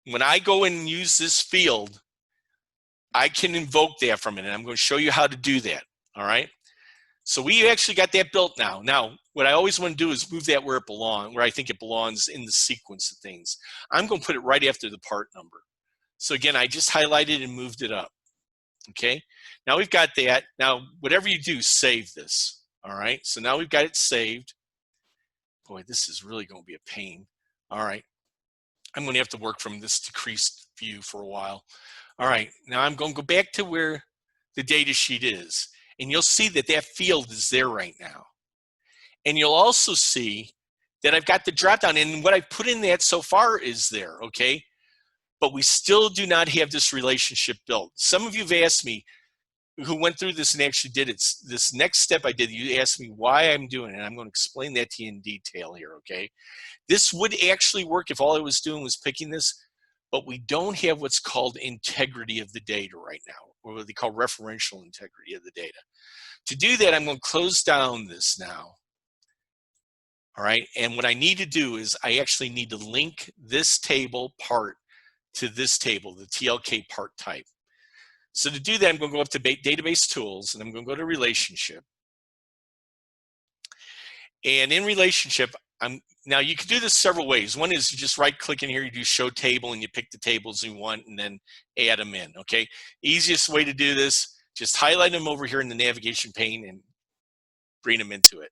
when I go and use this field, I can invoke that from it, and I'm going to show you how to do that, all right? So we actually got that built now. Now, what I always want to do is move that where it belongs, where I think it belongs in the sequence of things. I'm going to put it right after the part number. So again, I just highlighted and moved it up, okay? Now we've got that. Now, whatever you do, save this, all right? So now we've got it saved. Boy, this is really going to be a pain. All right, I'm going to have to work from this decreased view for a while. All right, now I'm going to go back to where the data sheet is, and you'll see that that field is there right now. And you'll also see that I've got the drop down, and what I've put in that so far is there, okay? But we still do not have this relationship built. Some of you have asked me, who went through this and actually did it, this next step I did, you asked me why I'm doing it, and I'm going to explain that to you in detail here, okay? This would actually work if all I was doing was picking this, but we don't have what's called integrity of the data right now, or what they call referential integrity of the data. To do that, I'm going to close down this now, All right, and what I need to do is I actually need to link this table part to this table, the TLK part type. So to do that, I'm going to go up to Database Tools, and I'm going to go to Relationship. And in Relationship, now you can do this several ways. One is you just right-click in here, you do Show Table, and you pick the tables you want, and then add them in. Okay, easiest way to do this, just highlight them over here in the navigation pane and bring them into it.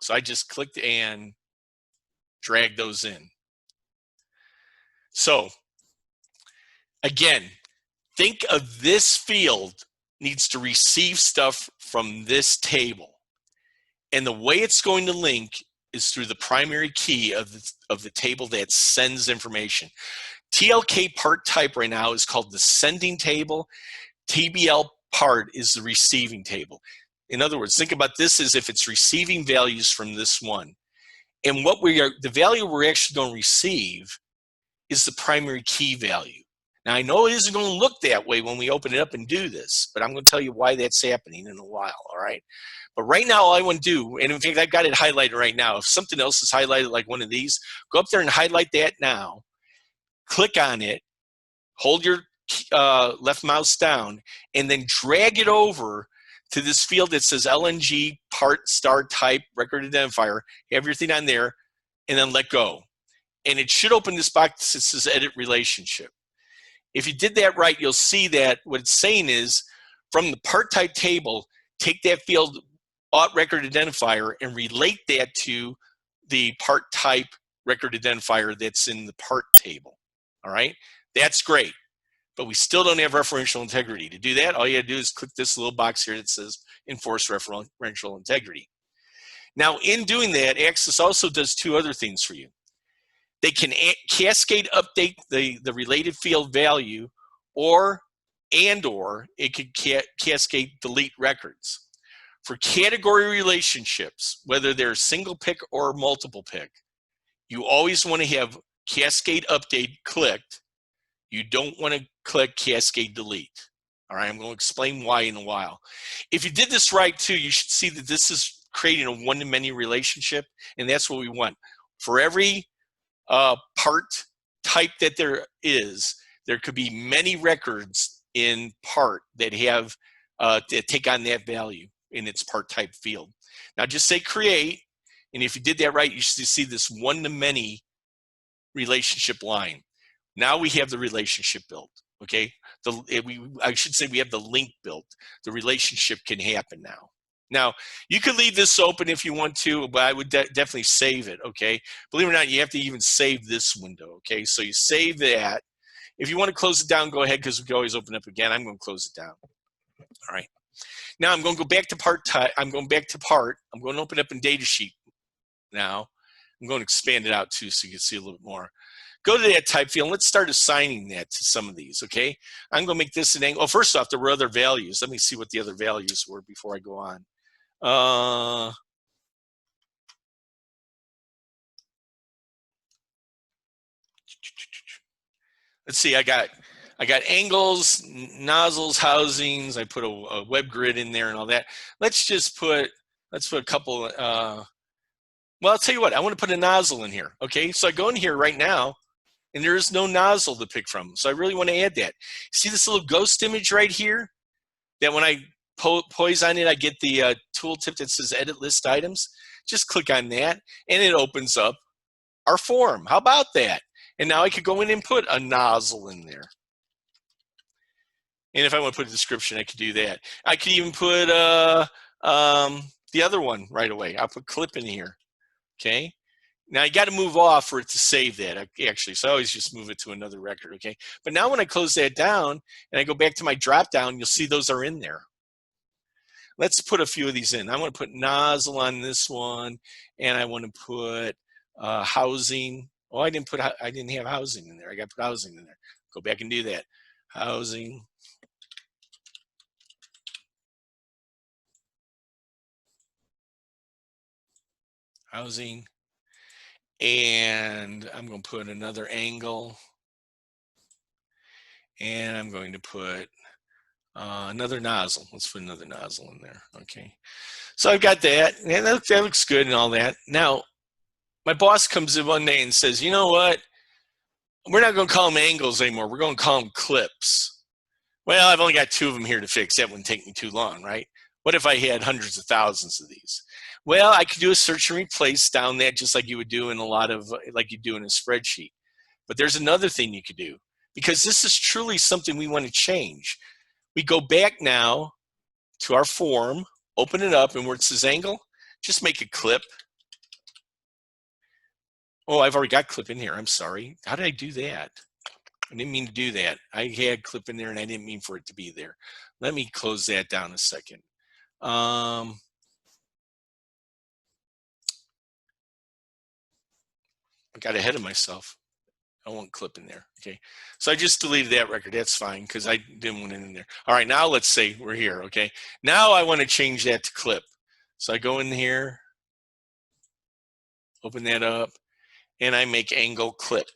So I just clicked and drag those in. So again, think of this field needs to receive stuff from this table. And the way it's going to link is through the primary key of the table that sends information. TLK part type right now is called the sending table. TBL part is the receiving table. In other words, think about this as if it's receiving values from this one. And the value we're actually going to receive is the primary key value. Now, I know it isn't going to look that way when we open it up and do this, but I'm going to tell you why that's happening in a while, all right? But right now, all I want to do, and in fact, I've got it highlighted right now. If something else is highlighted like one of these, go up there and highlight that now, click on it, hold your left mouse down, and then drag it over to this field that says LNG part star type record identifier, have everything on there, and then let go. And it should open this box that says edit relationship. If you did that right, you'll see that what it's saying is from the part type table, take that field auth record identifier and relate that to the part type record identifier that's in the part table. All right, that's great. But we still don't have referential integrity. To do that, all you gotta do is click this little box here that says enforce referential integrity. Now, in doing that, Access also does two other things for you. They can cascade update the related field value, or it could cascade delete records. For category relationships, whether they're single pick or multiple pick, you always want to have cascade update clicked. You don't want to click cascade delete. All right, I'm going to explain why in a while. If you did this right too, you should see that this is creating a one-to-many relationship, and that's what we want. For every part type that there is, there could be many records in part that have that take on that value in its part type field. Now just say create, and if you did that right, you should see this one-to-many relationship line. Now we have the relationship built, okay? I should say we have the link built. The relationship can happen now. Now, you could leave this open if you want to, but I would definitely save it, okay? Believe it or not, you have to even save this window, okay? So you save that. If you want to close it down, go ahead, because we can always open up again. I'm going to close it down. All right. Now I'm going to go back to part type. I'm going back to part. I'm going to open up in datasheet now. I'm going to expand it out too so you can see a little bit more. Go to that type field. Let's start assigning that to some of these, okay? I'm going to make this an angle. Oh, first off, there were other values. Let me see what the other values were before I go on. Let's see. I got angles, nozzles, housings. I put a web grid in there and all that. Let's put a couple. Well, I'll tell you what. I want to put a nozzle in here. Okay, so I go in here right now, and there is no nozzle to pick from. So I really want to add that. See this little ghost image right here? That when I poise on it, I get the tooltip that says edit list items. Just click on that, and it opens up our form. How about that? And now I could go in and put a nozzle in there. And if I want to put a description, I could do that. I could even put the other one right away. I'll put clip in here, okay? Now you got to move off for it to save that, actually. So I always just move it to another record, okay? But now when I close that down and I go back to my drop down, you'll see those are in there. Let's put a few of these in. I want to put nozzle on this one, and I want to put housing. Oh, I didn't have housing in there. I got to put housing in there. Go back and do that. Housing. Housing. And I'm going to put another angle. And I'm going to put Another nozzle. Let's put another nozzle in there. Okay. So I've got that, and that looks good and all that. Now, my boss comes in one day and says, you know what? We're not going to call them angles anymore. We're going to call them clips. Well, I've only got 2 of them here to fix. That wouldn't take me too long, right? What if I had hundreds of thousands of these? Well, I could do a search and replace down that just like you would do in a lot of, like you do in a spreadsheet. But there's another thing you could do, because this is truly something we want to change. We go back now to our form, open it up, and where it says angle, just make a clip. Oh, I've already got clip in here. I'm sorry. How did I do that? I didn't mean to do that. I had clip in there and I didn't mean for it to be there. Let me close that down a second. I got ahead of myself. I won't clip in there. Okay. So I just deleted that record. That's fine because I didn't want it in there. All right. Now let's say we're here. Okay. Now I want to change that to clip. So I go in here, open that up, and I make angle clip.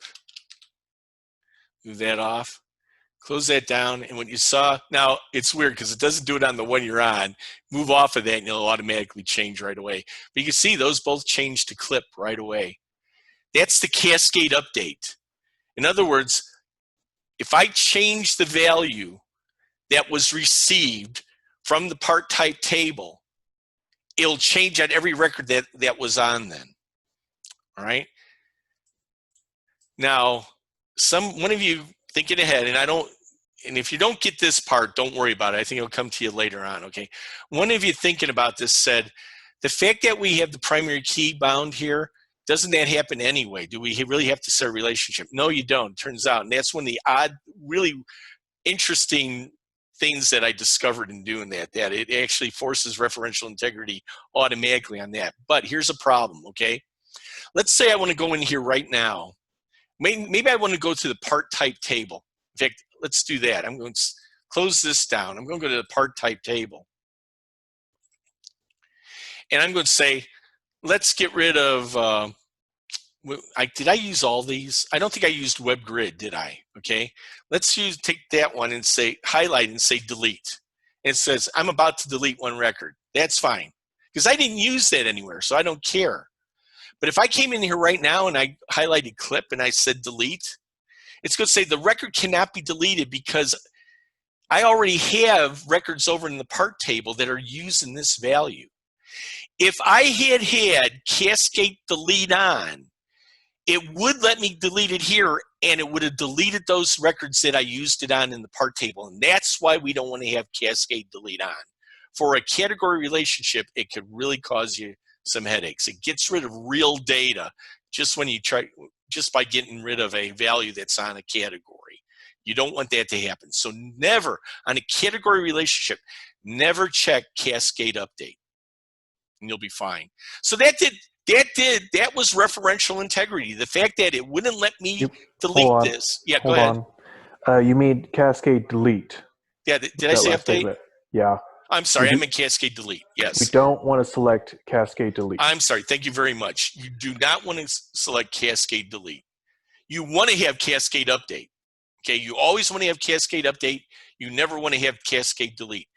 Move that off. Close that down, and what you saw, now it's weird because it doesn't do it on the one you're on. Move off of that and it'll automatically change right away. But you can see those both change to clip right away. That's the Cascade update. In other words, if I change the value that was received from the part type table, it'll change on every record that was on then. All right? Now, one of you thinking ahead, and if you don't get this part, don't worry about it. I think it'll come to you later on, okay? One of you thinking about this said, the fact that we have the primary key bound here, doesn't that happen anyway? Do we really have to set a relationship? No, you don't, turns out. And that's one of the odd, really interesting things that I discovered in doing that it actually forces referential integrity automatically on that. But here's a problem, okay? Let's say I want to go in here right now. Maybe I want to go to the part type table. In fact, let's do that. I'm going to close this down. I'm going to go to the part type table. And I'm going to say, let's get rid of, did I use all these? I don't think I used web grid, did I? Okay. Let's take that one and say, highlight and say delete. And it says, I'm about to delete one record. That's fine. Because I didn't use that anywhere, so I don't care. But if I came in here right now and I highlighted clip and I said delete, it's going to say the record cannot be deleted because I already have records over in the part table that are using this value. If I had Cascade delete on, it would let me delete it here and it would have deleted those records that I used it on in the part table. And that's why we don't want to have Cascade delete on. For a category relationship, it could really cause you some headaches. It gets rid of real data just by getting rid of a value that's on a category. You don't want that to happen. So never, on a category relationship, never check Cascade update and you'll be fine. So that was referential integrity. The fact that it wouldn't let me delete this. Yeah, go ahead. You mean Cascade delete. Yeah, did I say update? Statement. Yeah. I'm sorry, I meant Cascade delete. Yes. We don't want to select Cascade delete. I'm sorry. Thank you very much. You do not want to select Cascade delete. You want to have Cascade update. Okay, you always want to have Cascade update. You never want to have Cascade delete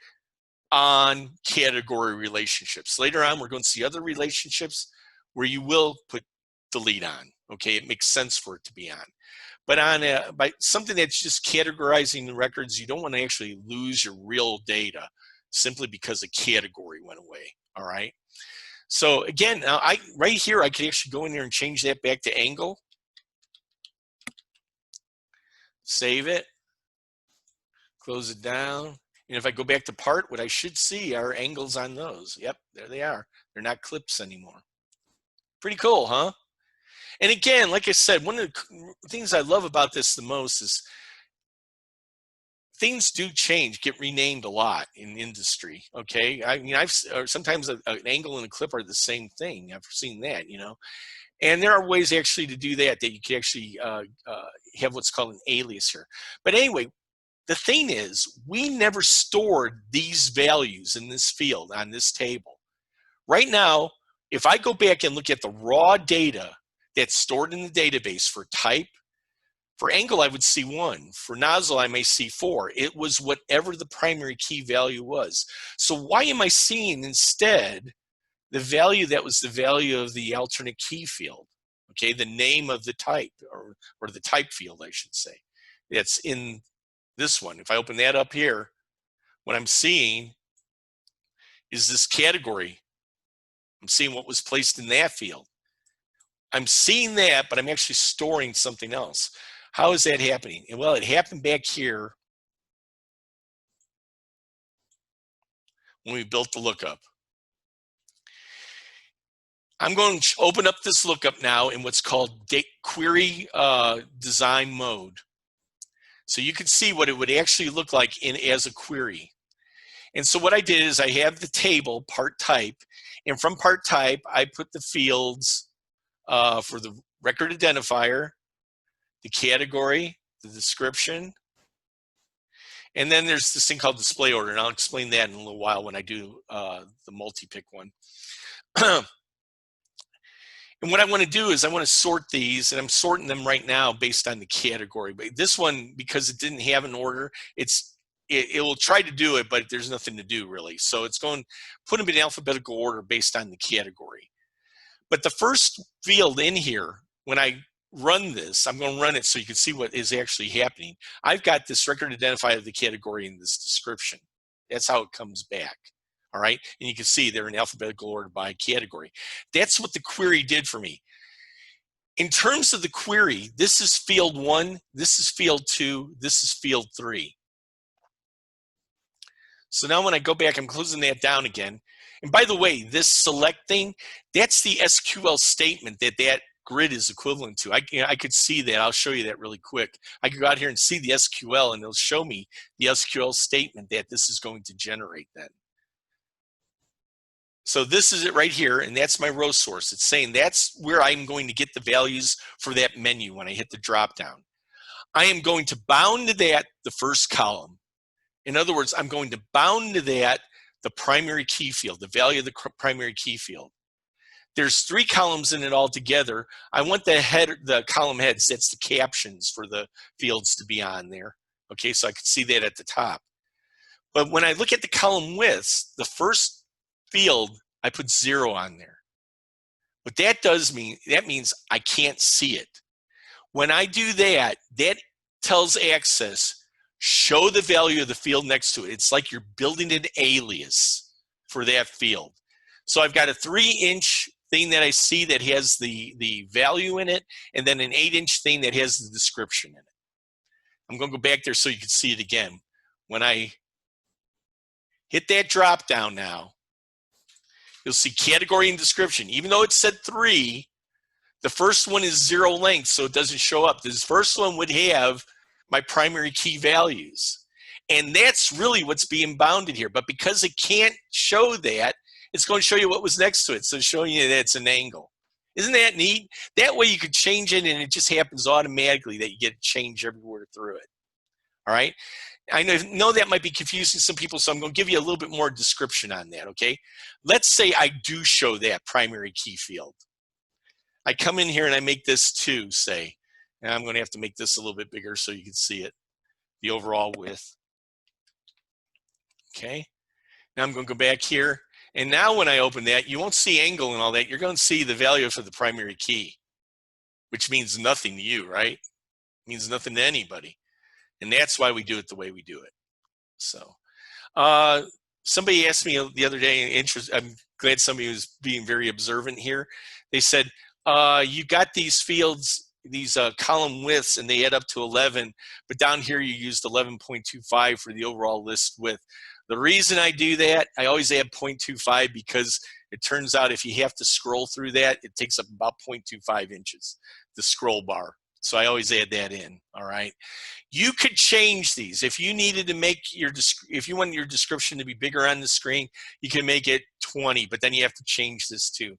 on category relationships. Later on, we're going to see other relationships where you will put delete on. Okay, it makes sense for it to be on. But by something that's just categorizing the records, you don't want to actually lose your real data simply because a category went away. All right. So again, right here, I could actually go in there and change that back to angle. Save it. Close it down. And if I go back to part, what I should see are angles on those. Yep, there they are. They're not clips anymore. Pretty cool, huh? And again, like I said, one of the things I love about this the most is things do change, get renamed a lot in industry. Okay, I mean, sometimes an angle and a clip are the same thing. I've seen that, and there are ways actually to do that you can actually have what's called an alias here. But anyway, the thing is, we never stored these values in this field on this table. Right now, if I go back and look at the raw data that's stored in the database for type, For angle, I would see 1. For nozzle, I may see 4. It was whatever the primary key value was. So why am I seeing instead the value that was the value of the alternate key field? Okay, the name of the type, or the type field, I should say. That's in this one. If I open that up here, what I'm seeing is this category. I'm seeing what was placed in that field. I'm seeing that, but I'm actually storing something else. How is that happening? Well, it happened back here when we built the lookup. I'm going to open up this lookup now in what's called query design mode. So you can see what it would actually look like as a query. And so what I did is I have the table part type, and from part type, I put the fields for the record identifier, the category, the description, and then there's this thing called display order, and I'll explain that in a little while when I do the multi-pick one. And what I want to do is I want to sort these, and I'm sorting them right now based on the category. But this one, because it didn't have an order, it will try to do it, but there's nothing to do really. So it's going to put them in alphabetical order based on the category. But the first field in here, when I run this, I'm going to run it so you can see what is actually happening. I've got this record identifier of the category in this description. That's how it comes back. All right, and you can see they're in alphabetical order by category. That's what the query did for me. In terms of the query, this is field 1, this is field 2, this is field 3. So now when I go back, I'm closing that down again. And by the way, this select thing, that's the SQL statement that grid is equivalent to. I could see that. I'll show you that really quick. I could go out here and see the SQL, and it'll show me the SQL statement that this is going to generate then. So this is it right here, and that's my row source. It's saying that's where I'm going to get the values for that menu when I hit the drop down. I am going to bound to that the first column. In other words, I'm going to bound to that the primary key field, the value of the primary key field. There's 3 columns in it all together. I want the column heads, that's the captions for the fields to be on there. Okay, so I can see that at the top. But when I look at the column widths, the first field, I put 0 on there. What that does mean, that means I can't see it. When I do that, that tells Access, show the value of the field next to it. It's like you're building an alias for that field. So I've got a 3-inch thing that I see that has the value in it, and then an 8-inch thing that has the description in it. I'm going to go back there so you can see it again. When I hit that drop down now, you'll see category and description. Even though it said 3, the first one is 0 length, so it doesn't show up. This first one would have my primary key values. And that's really what's being bounded here. But because it can't show that, it's going to show you what was next to it. So it's showing you that it's an angle. Isn't that neat? That way you could change it, and it just happens automatically that you get a change everywhere through it. All right? I know that might be confusing to some people, so I'm going to give you a little bit more description on that, okay? Let's say I do show that primary key field. I come in here and I make this 2, say. And I'm going to have to make this a little bit bigger so you can see it, the overall width. Okay? Now I'm going to go back here. And now when I open that, you won't see angle and all that. You're going to see the value for the primary key, which means nothing to you, right? It means nothing to anybody. And that's why we do it the way we do it. So somebody asked me the other day, I'm glad somebody was being very observant here. They said, you got these fields, these column widths, and they add up to 11, but down here you used 11.25 for the overall list width. The reason I do that, I always add 0.25 because it turns out if you have to scroll through that, it takes up about 0.25 inches, the scroll bar. So I always add that in, all right? You could change these. If you needed to make if you want your description to be bigger on the screen, you can make it 20, but then you have to change this too.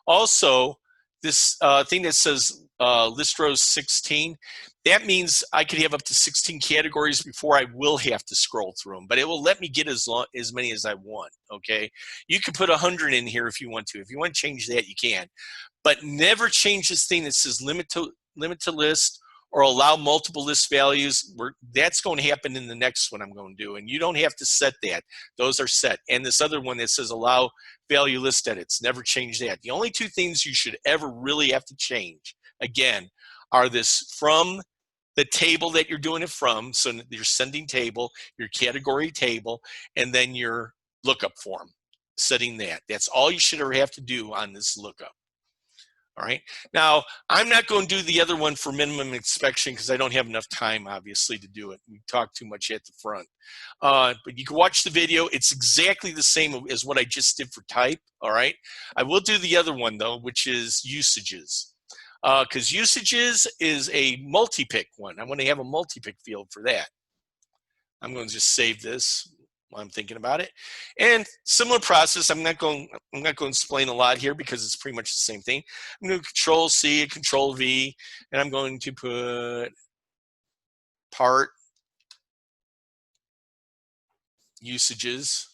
Also, this thing that says list rows 16, that means I could have up to 16 categories before I will have to scroll through them, but it will let me get as many as I want, okay? You can put 100 in here if you want to. If you want to change that, you can. But never change this thing that says limit to list or allow multiple list values, that's going to happen in the next one I'm going to do. And you don't have to set that. Those are set. And this other one that says allow value list edits, never change that. The only two things you should ever really have to change, again, are this from the table that you're doing it from, so your sending table, your category table, and then your lookup form, setting that. That's all you should ever have to do on this lookup. All right. Now, I'm not going to do the other one for minimum inspection because I don't have enough time, obviously, to do it. We talked too much at the front. But you can watch the video. It's exactly the same as what I just did for type. All right. I will do the other one, though, which is usages. Because usages is a multi-pick one. I want to have a multi-pick field for that. I'm going to just save this while I'm thinking about it. And similar process. I'm not going to explain a lot here because it's pretty much the same thing. I'm going to Control C, Control V, and I'm going to put part usages.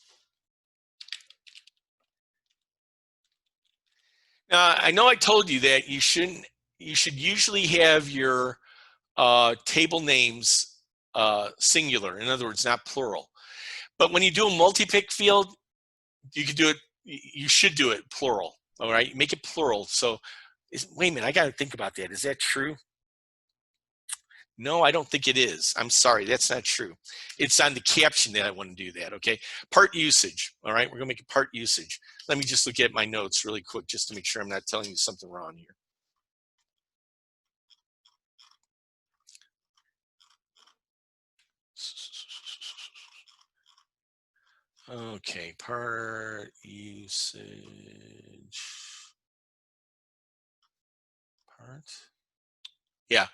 Now, I know I told you that you should usually have your table names singular. In other words, not plural. But when you do a multi-pick field, you can do it. You should do it plural. All right, make it plural. So, wait a minute, I got to think about that. Is that true? No, I don't think it is. I'm sorry, that's not true. It's on the caption that I want to do that. Okay, part usage. All right, we're gonna make it part usage. Let me just look at my notes really quick just to make sure I'm not telling you something wrong here. Okay, part usage. Part. Yeah,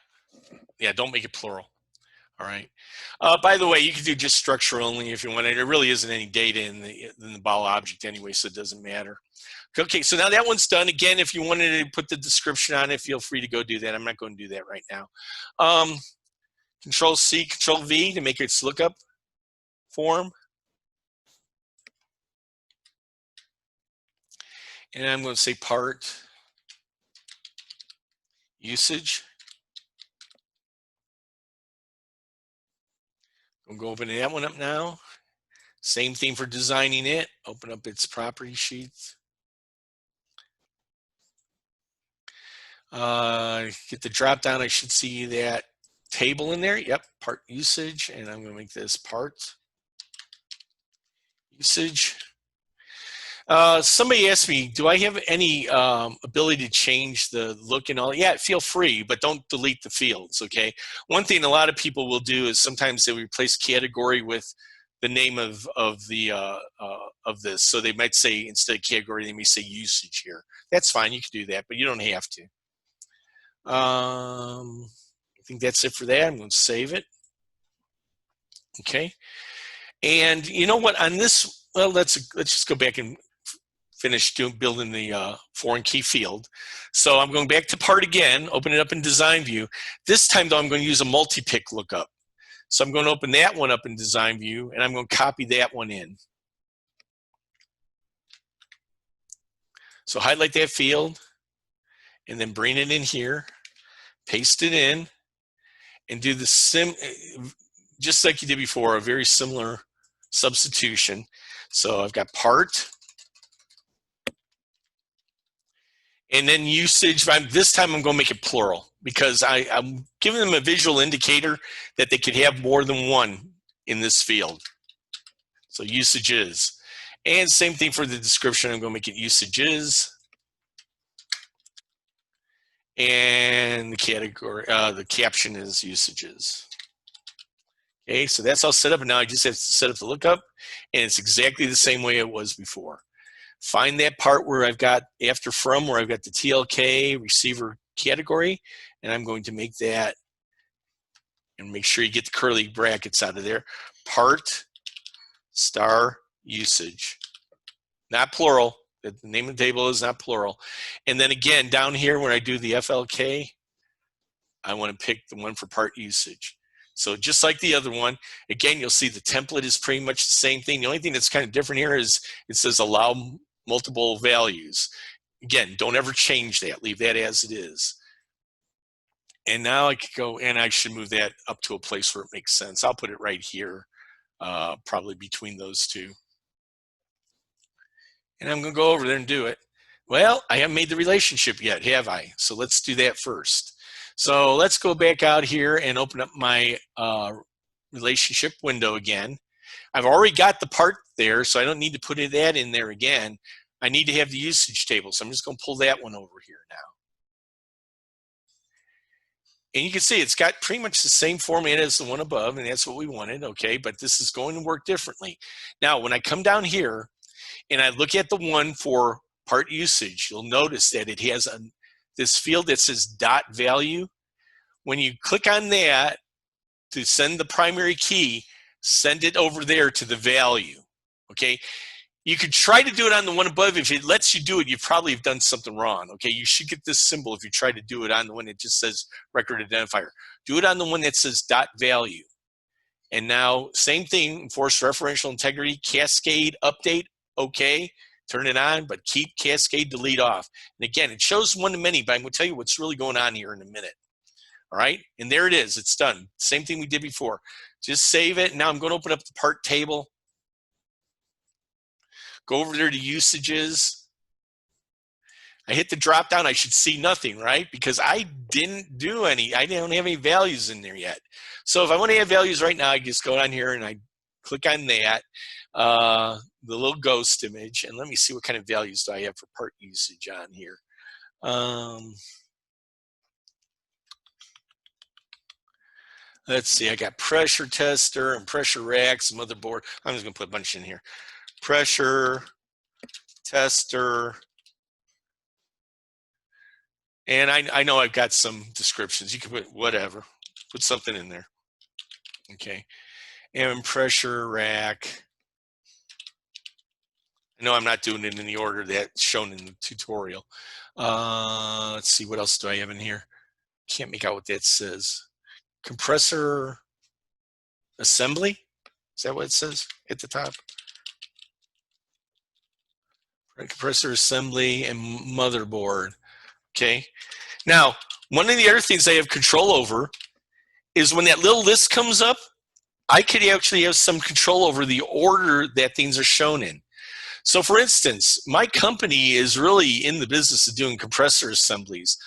don't make it plural. All right. By the way, you can do just structure only if you want it. There really isn't any data in the bool object anyway, so it doesn't matter. Okay, so now that one's done. Again, if you wanted to put the description on it, feel free to go do that. I'm not going to do that right now. Control C, Control V to make its lookup form. And I'm going to say part usage. I'm going to open that one up now. Same thing for designing it. Open up its property sheets. Get the drop down. I should see that table in there. Yep, part usage. And I'm going to make this part usage. Somebody asked me, do I have any ability to change the look and all? Yeah, feel free, but don't delete the fields, okay? One thing a lot of people will do is sometimes they replace category with the name of this. So they might say, instead of category, they may say usage here. That's fine, you can do that, but you don't have to. I think that's it for that. I'm going to save it. Okay. And you know what, on this, well, let's just go back and finish building the foreign key field. So I'm going back to part again, open it up in design view. This time though, I'm going to use a multi-pick lookup. So I'm going to open that one up in design view and I'm going to copy that one in. So highlight that field and then bring it in here, paste it in, and do the just like you did before, a very similar substitution. So I've got part, and then usage. This time I'm going to make it plural because I'm giving them a visual indicator that they could have more than one in this field. So usages. And same thing for the description. I'm going to make it usages. And the category, the caption is usages. Okay, so that's all set up, and now I just have to set up the lookup, and it's exactly the same way it was before. Find that part where I've got after from, where I've got the TLK receiver category, and I'm going to make that, and make sure you get the curly brackets out of there, part star usage. Not plural. The name of the table is not plural. And then again, down here when I do the FLK, I want to pick the one for part usage. So just like the other one, again, you'll see the template is pretty much the same thing. The only thing that's kind of different here is it says allow multiple values. Again, don't ever change that. Leave that as it is. And now I could go, and I should move that up to a place where it makes sense. I'll put it right here, probably between those two. And I'm going to go over there and do it. Well, I haven't made the relationship yet, have I? So let's do that first. So let's go back out here and open up my relationship window again. I've already got the part there, so I don't need to put that in there again. I need to have the usage table, so I'm just going to pull that one over here now. And you can see it's got pretty much the same format as the one above, and that's what we wanted, okay? But this is going to work differently. Now, when I come down here and I look at the one for part usage, you'll notice that it has this field that says dot value. When you click on that to send the primary key, send it over there to the value, okay? You could try to do it on the one above. If it lets you do it, you probably have done something wrong, okay? You should get this symbol if you try to do it on the one that just says record identifier. Do it on the one that says dot value. And now, same thing, enforce referential integrity, Cascade update, okay, turn it on, but keep Cascade delete off. And again, it shows one-to-many, but I'm going to tell you what's really going on here in a minute. All right, and there it is, it's done. Same thing we did before. Just save it. Now I'm going to open up the part table. Go over there to usages. I hit the drop down, I should see nothing, right? Because I didn't do any, I don't have any values in there yet. So if I want to have values right now, I just go down here and I click on that, the little ghost image, and let me see what kind of values do I have for part usage on here. Let's see, I got pressure tester and pressure racks, motherboard. I'm just gonna put a bunch in here. Pressure tester. And I know I've got some descriptions. You can put whatever, put something in there. Okay, and pressure rack. I know I'm not doing it in the order that's shown in the tutorial. Let's see, what else do I have in here? Can't make out what that says. Compressor assembly? Is that what it says at the top? Compressor assembly and motherboard. Okay. Now, one of the other things I have control over is when that little list comes up, I could actually have some control over the order that things are shown in. So for instance, my company is really in the business of doing compressor assemblies.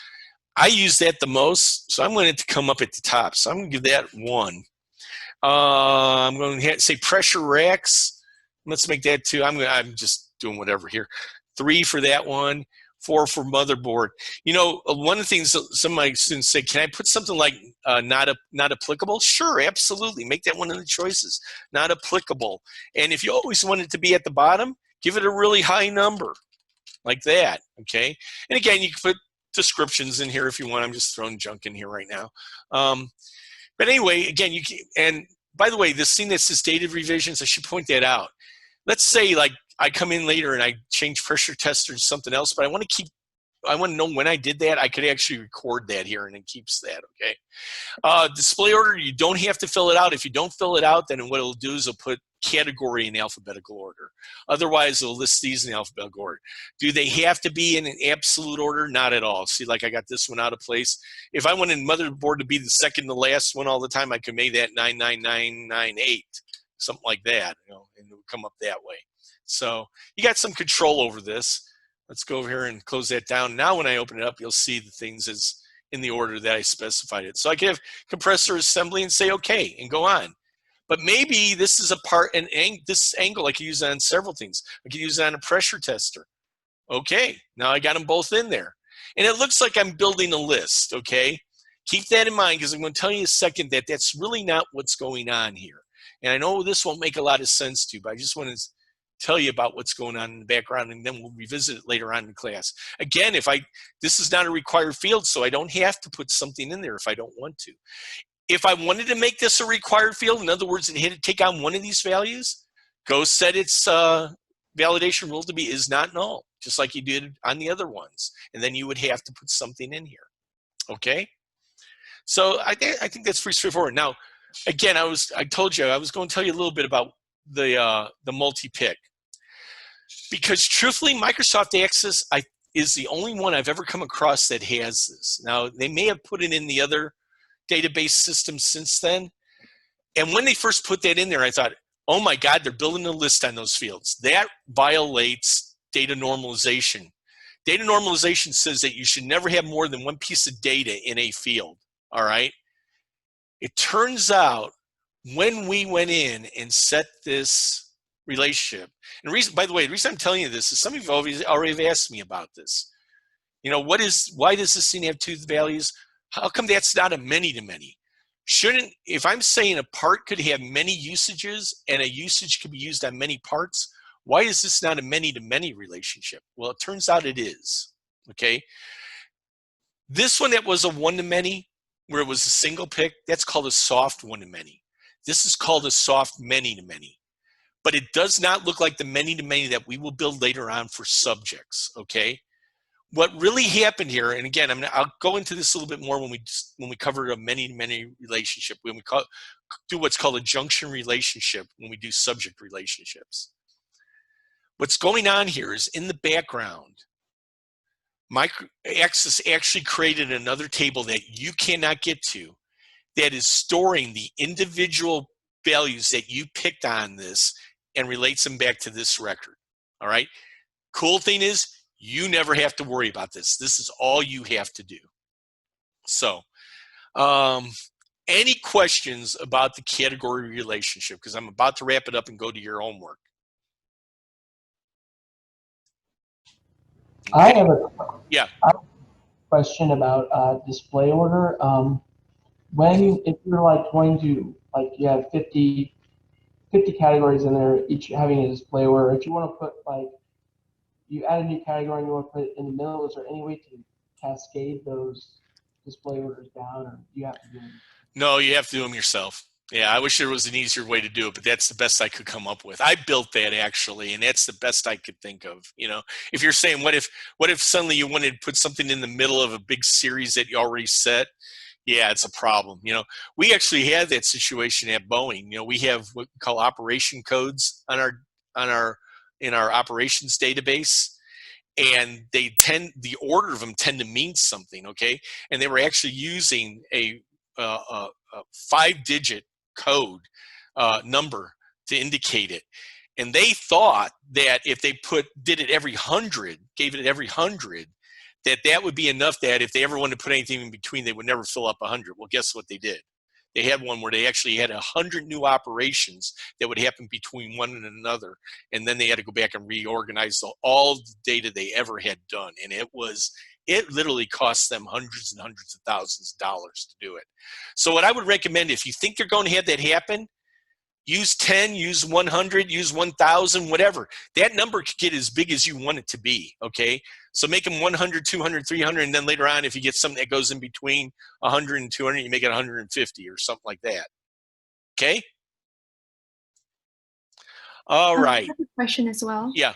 I use that the most, so I'm going to come up at the top. So I'm going to give that 1. I'm going to say pressure racks. Let's make that 2. I'm just doing whatever here. 3 for that one. 4 for motherboard. You know, one of the things some of my students say, can I put something like not applicable? Sure, absolutely. Make that one of the choices. Not applicable. And if you always want it to be at the bottom, give it a really high number, like that. Okay. And again, you can put descriptions in here if you want. I'm just throwing junk in here right now. But anyway, again, you can, and by the way, this thing that says dated revisions, I should point that out. Let's say like I come in later and I change pressure tester to something else, but I want to know when I did that. I could actually record that here and it keeps that, okay? Display order, you don't have to fill it out. If you don't fill it out, then what it'll do is it'll put category in alphabetical order. Otherwise, it'll list these in alphabetical order. Do they have to be in an absolute order? Not at all. See, like I got this one out of place. If I wanted motherboard to be the second to last one all the time, I could make that 99998, something like that, you know, and it would come up that way. So you got some control over this. Let's go over here and close that down. Now when I open it up, you'll see the things as in the order that I specified it. So I can have compressor assembly and say okay and go on. But maybe this is a part, and this angle I could use on several things. I could use it on a pressure tester. Okay, now I got them both in there. And it looks like I'm building a list, okay? Keep that in mind because I'm going to tell you in a second that that's really not what's going on here. And I know this won't make a lot of sense to you, but I just want to tell you about what's going on in the background, and then we'll revisit it later on in class. Again, this is not a required field, so I don't have to put something in there if I don't want to. If I wanted to make this a required field, in other words, it had to take on one of these values, go set its validation rule to be is not null, just like you did on the other ones. And then you would have to put something in here, okay? So I think that's pretty straightforward. Now, again, I told you I was going to tell you a little bit about the multi-pick. Because truthfully, Microsoft Access, is the only one I've ever come across that has this. Now, they may have put it in the other database systems since then. And when they first put that in there, I thought, oh my God, they're building a list on those fields. That violates data normalization. Data normalization says that you should never have more than one piece of data in a field, all right? It turns out when we went in and set this relationship, and reason, by the way, the reason I'm telling you this is some of you already have asked me about this. You know, why does this thing have two values? How come that's not a many-to-many? Shouldn't, if I'm saying a part could have many usages and a usage could be used on many parts, why is this not a many-to-many relationship? Well, it turns out it is, okay? This one that was a one-to-many, where it was a single pick, that's called a soft one-to-many. This is called a soft many-to-many. But it does not look like the many-to-many that we will build later on for subjects, okay? What really happened here, and again, I'll go into this a little bit more when we cover a many-to-many relationship, when we do what's called a junction relationship, when we do subject relationships. What's going on here is in the background, Access actually created another table that you cannot get to that is storing the individual values that you picked on this and relates them back to this record, all right? Cool thing is, you never have to worry about this. This is all you have to do. So, any questions about the category relationship? Because I'm about to wrap it up and go to your homework. I have a question about display order. If you're like going to, like, you have 50 categories in there, each having a display order. If you want to put, like, you add a new category and you want to put it in the middle, is there any way to cascade those display orders down, or do you have to do them? No, you have to do them yourself. Yeah, I wish there was an easier way to do it, but that's the best I could come up with. I built that actually, and that's the best I could think of. You know, if you're saying, what if suddenly you wanted to put something in the middle of a big series that you already set? Yeah, it's a problem. You know, we actually had that situation at Boeing. You know, we have what we call operation codes in our operations database, and the order of them tend to mean something. Okay, and they were actually using a 5-digit code number to indicate it, and they thought that if they did it every 100, gave it every 100, that would be enough, that if they ever wanted to put anything in between, they would never fill up 100. Well, guess what they did? They had one where they actually had 100 new operations that would happen between one and another, and then they had to go back and reorganize all the data they ever had done, and it literally cost them hundreds and hundreds of thousands of dollars to do it. So what I would recommend, if you think you're going to have that happen, use 10, use 100, use 1,000, whatever. That number could get as big as you want it to be, okay? So make them 100, 200, 300, and then later on, if you get something that goes in between 100 and 200, you make it 150 or something like that, okay? All right. I have a question as well. Yeah.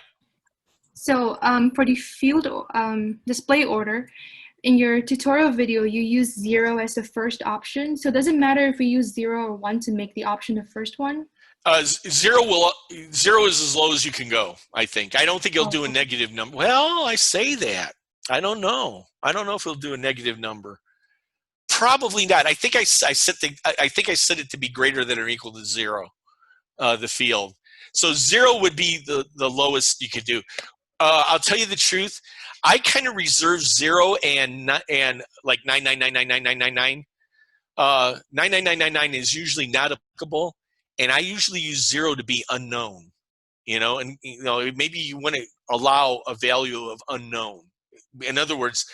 So for the field display order, in your tutorial video, you use 0 as the first option. So does it matter if we use 0 or 1 to make the option the first one? 0 is as low as you can go, I think. I don't think it'll do a negative number. Well, I say that. I don't know. I don't know if it'll do a negative number. Probably not. I think I set it to be greater than or equal to 0, the field. So 0 would be the lowest you could do. I'll tell you the truth. I kind of reserve 0 and like 9999999. 99999 is usually not applicable, and I usually use 0 to be unknown. You know, and you know, maybe you want to allow a value of unknown. In other words,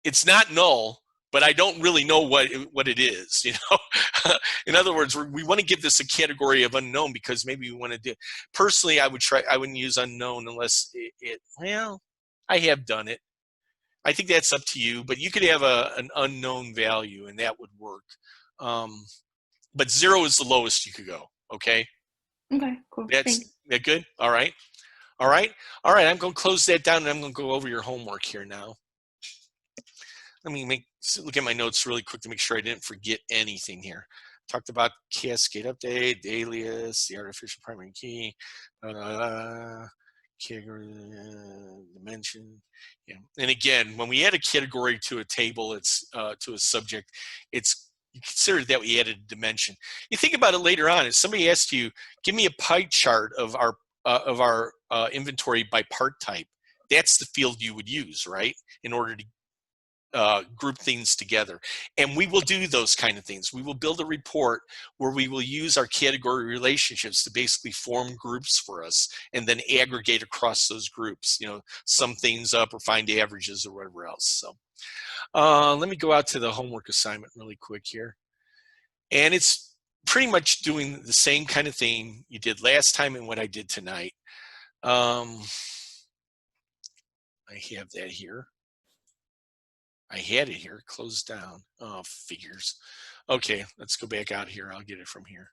it's not null, but I don't really know what it is, you know. In other words, we want to give this a category of unknown because maybe we want to do. Personally, I wouldn't use unknown unless well, I have done it. I think that's up to you, but you could have an unknown value and that would work. But 0 is the lowest you could go. Okay. Okay. Cool. That's that good. All right. All right. All right. I'm going to close that down and I'm going to go over your homework here now. Let me look at my notes really quick to make sure I didn't forget anything here. Talked about Cascade update, alias, the artificial primary key, category, dimension. Yeah. And again, when we add a category to a table, it's to a subject, it's you consider that we added a dimension. You think about it later on. If somebody asked you, give me a pie chart of our inventory by part type, that's the field you would use, right? In order to group things together. And we will do those kind of things. We will build a report where we will use our category relationships to basically form groups for us and then aggregate across those groups, sum things up or find averages or whatever else. So let me go out to the homework assignment really quick here. And it's pretty much doing the same kind of thing you did last time and what I did tonight. I have that here. I had it here, closed down. Oh, figures. Okay, let's go back out here. I'll get it from here.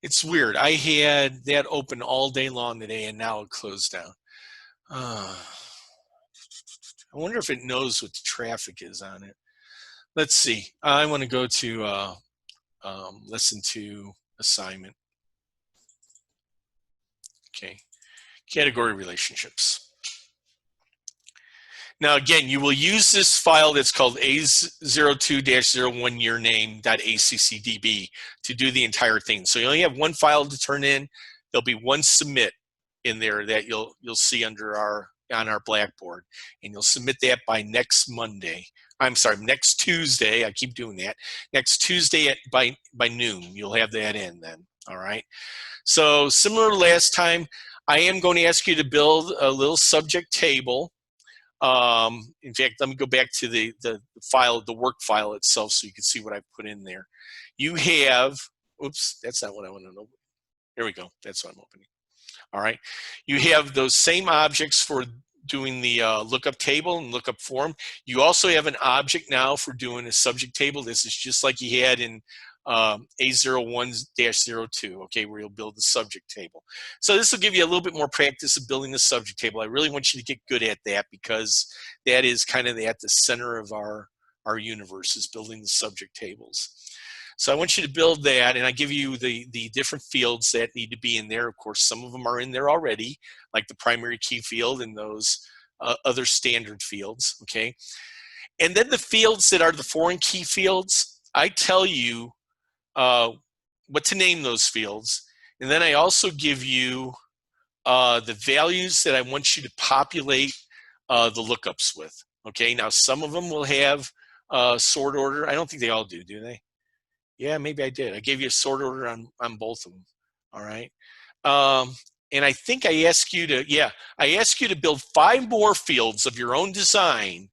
It's weird. I had that open all day long today, and now it closed down. I wonder if it knows what the traffic is on it. Let's see. I want to go to lesson 2 assignment. Okay, category relationships. Now, again, you will use this file that's called A02-01yearname.accdb to do the entire thing. So you only have one file to turn in. There'll be one submit in there that you'll see under on our Blackboard, and you'll submit that by next Monday. I'm sorry, next Tuesday. I keep doing that. Next Tuesday by noon, you'll have that in then. All right. So similar to last time, I am going to ask you to build a little subject table. In fact, let me go back to the file, the work file itself, so you can see what I've put in there. You have, oops, that's not what I want to know. There we go. That's what I'm opening. All right. You have those same objects for doing the lookup table and lookup form. You also have an object now for doing a subject table. This is just like you had in A01-02, okay, where you'll build the subject table. So this will give you a little bit more practice of building the subject table. I really want you to get good at that, because that is kind of at the center of our universe, is building the subject tables. So I want you to build that, and I give you the different fields that need to be in there. Of course, some of them are in there already, like the primary key field and those other standard fields, okay? And then the fields that are the foreign key fields, I tell you what to name those fields. And then I also give you the values that I want you to populate the lookups with. Okay, now some of them will have sort order. I don't think they all do they? Yeah, maybe I did. I gave you a sort order on both of them. All right. And I think I asked you to, I asked you to build 5 more fields of your own design,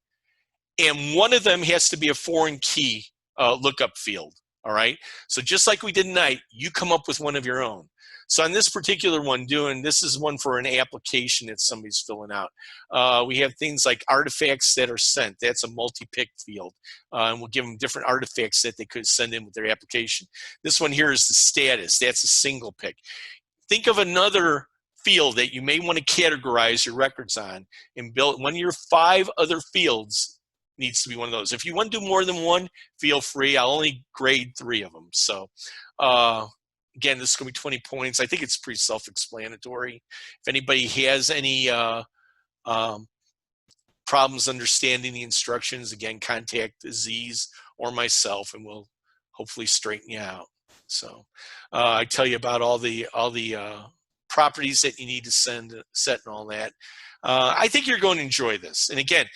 and one of them has to be a foreign key lookup field. All right. So just like we did tonight, you come up with one of your own. So on this particular one, this is one for an application that somebody's filling out. We have things like artifacts that are sent. That's a multi-pick field. And we'll give them different artifacts that they could send in with their application. This one here is the status. That's a single pick. Think of another field that you may want to categorize your records on, and build one of your 5 other fields. Needs to be one of those. If you want to do more than one, feel free. I'll only grade 3 of them. So again, this is going to be 20 points. I think it's pretty self-explanatory. If anybody has any problems understanding the instructions, again, contact Aziz or myself, and we'll hopefully straighten you out. So I tell you about all the properties that you need to set and all that. I think you're going to enjoy this. And again,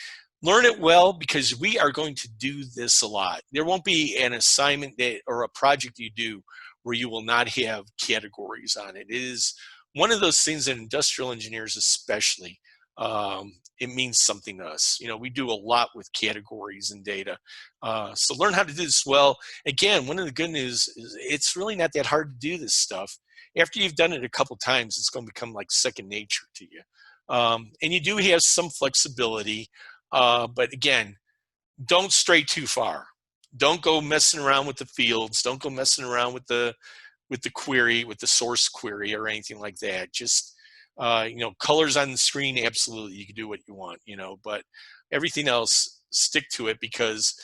learn it well, because we are going to do this a lot. There won't be an assignment or a project you do where you will not have categories on it. It is one of those things that industrial engineers especially, it means something to us. We do a lot with categories and data. So learn how to do this well. Again, one of the good news is it's really not that hard to do this stuff. After you've done it a couple times, it's going to become like second nature to you. And you do have some flexibility. But again, don't stray too far. Don't go messing around with the fields. Don't go messing around with the query, with the source query or anything like that. Just colors on the screen, absolutely, you can do what you want, but everything else, stick to it, because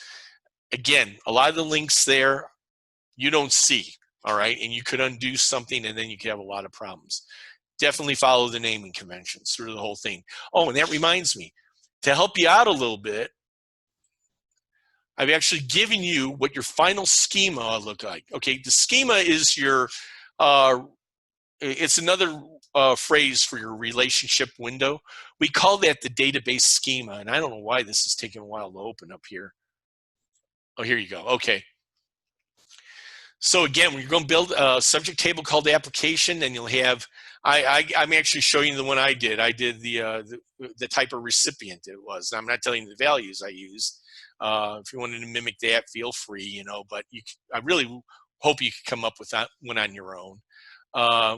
again, a lot of the links there you don't see. all right? And you could undo something and then you could have a lot of problems. Definitely follow the naming conventions through the whole thing. Oh, and that reminds me, to help you out a little bit, I've actually given you what your final schema will look like. Okay, the schema is your, it's another phrase for your relationship window. We call that the database schema, and I don't know why this is taking a while to open up here. Oh, here you go, okay. So again, we're going to build a subject table called application, and you'll have, I'm actually showing you the one I did. I did the type of recipient it was. I'm not telling you the values I used. If you wanted to mimic that, feel free, you know, but I really hope you can come up with that one on your own.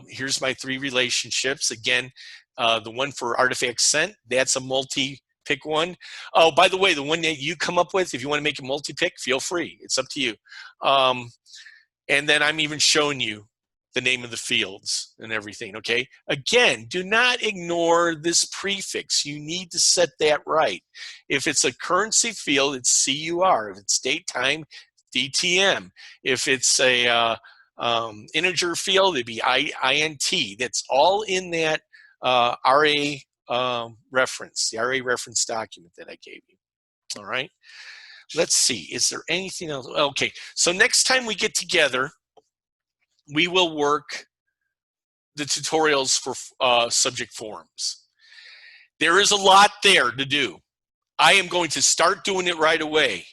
Here's my 3 relationships. Again, the one for artifact sent, that's a multi-pick one. Oh, by the way, the one that you come up with, if you want to make a multi-pick, feel free. It's up to you. And then I'm even showing you the name of the fields and everything, okay? Again, do not ignore this prefix. You need to set that right. If it's a currency field, it's CUR. If it's date time, DTM. If it's a integer field, it'd be INT. That's all in that RA reference, the RA reference document that I gave you, all right? Let's see, is there anything else? Okay, so next time we get together, we will work the tutorials for subject forms. There is a lot there to do. I am going to start doing it right away.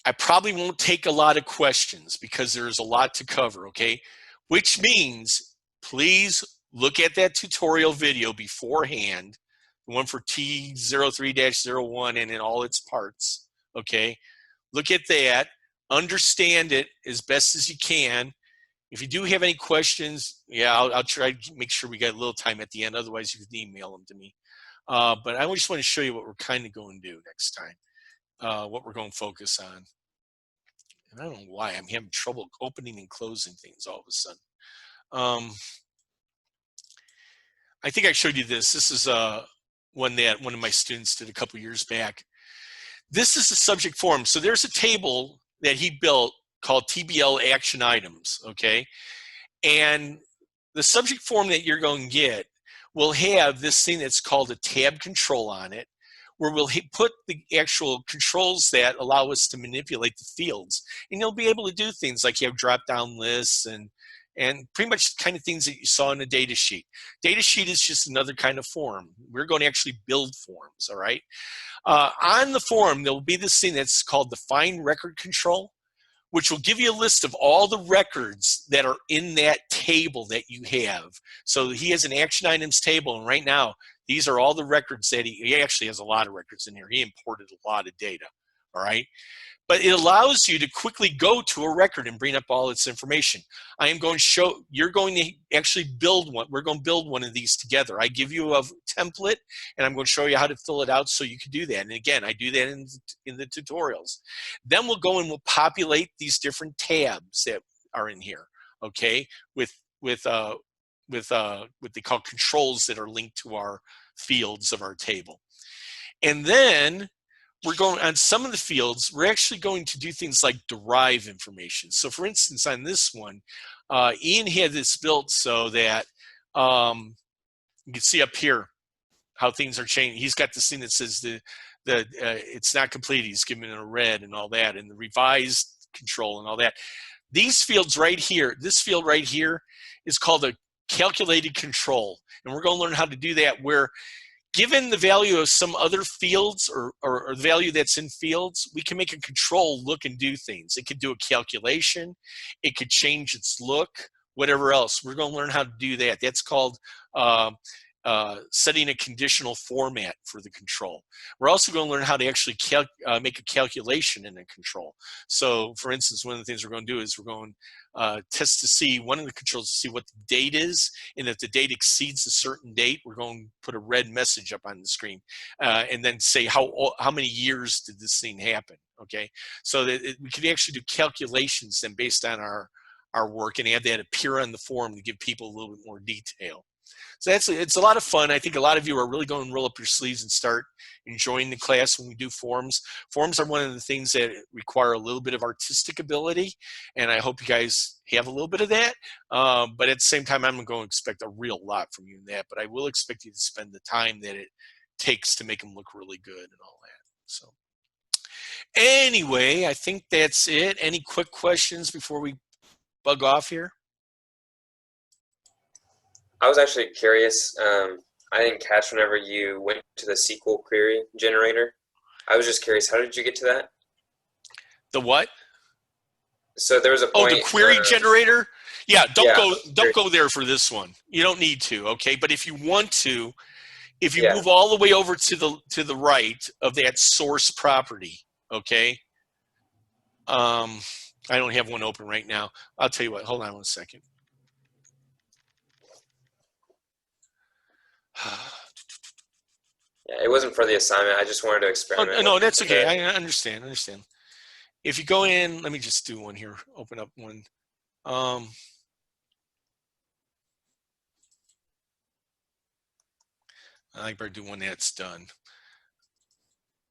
I probably won't take a lot of questions because there's a lot to cover, okay? Which means, please look at that tutorial video beforehand, the one for T03-01 and in all its parts, okay? Look at that, understand it as best as you can. If you do have any questions, yeah, I'll try to make sure we got a little time at the end, otherwise you can email them to me. But I just want to show you what we're kind of going to do next time, what we're going to focus on. And I don't know why I'm having trouble opening and closing things all of a sudden. I think I showed you this. This is one that one of my students did a couple years back. This is the subject form. So there's a table that he built called TBL action items, okay? And the subject form that you're going to get will have this thing that's called a tab control on it, where we'll put the actual controls that allow us to manipulate the fields. And you'll be able to do things like you have drop-down lists and pretty much the kind of things that you saw in a data sheet. Data sheet is just another kind of form. We're going to actually build forms, all right? On the form, there will be this thing that's called the find record control, which will give you a list of all the records that are in that table that you have. So he has an action items table, and right now, these are all the records that he actually has a lot of records in here. He imported a lot of data, all right? But it allows you to quickly go to a record and bring up all its information. I am going to show, you're going to actually build one. We're going to build one of these together. I give you a template, and I'm going to show you how to fill it out so you can do that. And again, I do that in the tutorials. Then we'll go and we'll populate these different tabs that are in here, okay, with what they call controls that are linked to our fields of our table. And then we're going on some of the fields, we're actually going to do things like derive information. So for instance, on this one, Ian had this built so that you can see up here how things are changing. He's got this thing that says it's not complete. He's giving it a red and all that, and the revised control and all that. These fields right here, this field right here is called a calculated control. And we're going to learn how to do that where given the value of some other fields or the value that's in fields, we can make a control look and do things. It could do a calculation. It could change its look, whatever else. We're going to learn how to do that. That's called setting a conditional format for the control. We're also going to learn how to actually make a calculation in a control. So for instance, one of the things we're going to do is we're going to test to see, one of the controls to see what the date is, and if the date exceeds a certain date, we're going to put a red message up on the screen and then say how many years did this thing happen, okay? So that we could actually do calculations then based on our work and have that appear on the form to give people a little bit more detail. So it's a lot of fun. I think a lot of you are really going to roll up your sleeves and start enjoying the class when we do forms. Forms are one of the things that require a little bit of artistic ability, and I hope you guys have a little bit of that. But at the same time, I'm going to expect a real lot from you in that, but I will expect you to spend the time that it takes to make them look really good and all that. So anyway, I think that's it. Any quick questions before we bug off here? I was actually curious. I didn't catch whenever you went to the Sql Query Generator. I was just curious, how did you get to that? The what? So there was a point. Oh, the query generator? Yeah, don't go there for this one. You don't need to, okay? But if you want to, if you move all the way over to the right of that source property, okay? I don't have one open right now. I'll tell you what, hold on one second. Yeah, it wasn't for the assignment. I just wanted to experiment. Oh, no, that's okay. I understand. If you go in, let me just do one here. Open up one. I better do one that's done.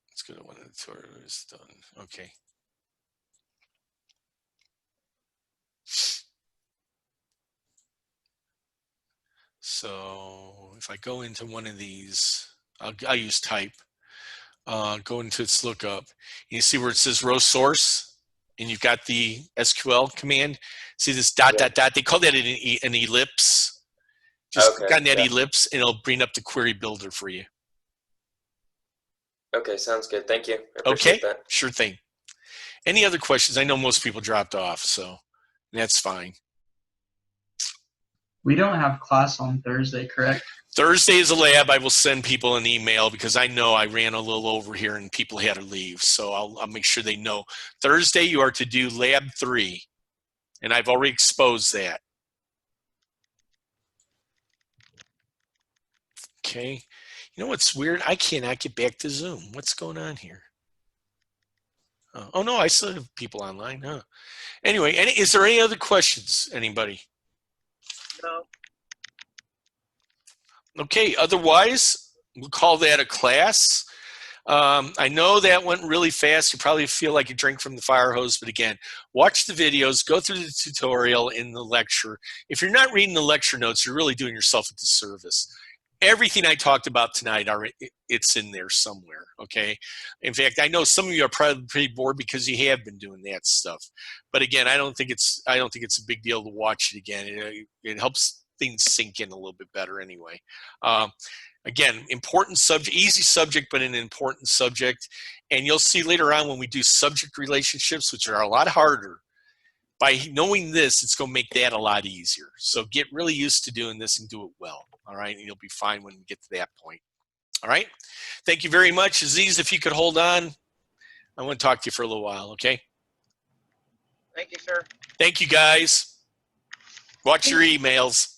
Let's go to one that's done. Okay. So if I go into one of these, I'll use type. Go into its lookup. You see where it says row source, and you've got the SQL command. See this dot, dot, dot. They call that an ellipse. Just click on that ellipse, and it'll bring up the query builder for you. Okay, sounds good. Thank you. I appreciate that. Sure thing. Any other questions? I know most people dropped off, so that's fine. We don't have class on Thursday, correct? Thursday is a lab. I will send people an email because I know I ran a little over here and people had to leave. So I'll make sure they know. Thursday, you are to do lab 3, and I've already exposed that. Okay. You know what's weird? I cannot get back to Zoom. What's going on here? Oh no, I still have people online. Huh? Anyway, is there any other questions, anybody? No. Okay, otherwise, we'll call that a class. I know that went really fast. You probably feel like you drank from the fire hose, but again, watch the videos, go through the tutorial in the lecture. If you're not reading the lecture notes, you're really doing yourself a disservice. Everything I talked about tonight, it's in there somewhere, okay? In fact, I know some of you are probably pretty bored because you have been doing that stuff. But again, I don't think it's a big deal to watch it again. It helps things sink in a little bit better anyway. Again, important subject, easy subject, but an important subject. And you'll see later on when we do subject relationships, which are a lot harder, by knowing this, it's going to make that a lot easier. So get really used to doing this and do it well. All right, and you'll be fine when we get to that point. All right, thank you very much. Aziz, if you could hold on, I want to talk to you for a little while, okay? Thank you, sir. Thank you, guys. Watch your emails.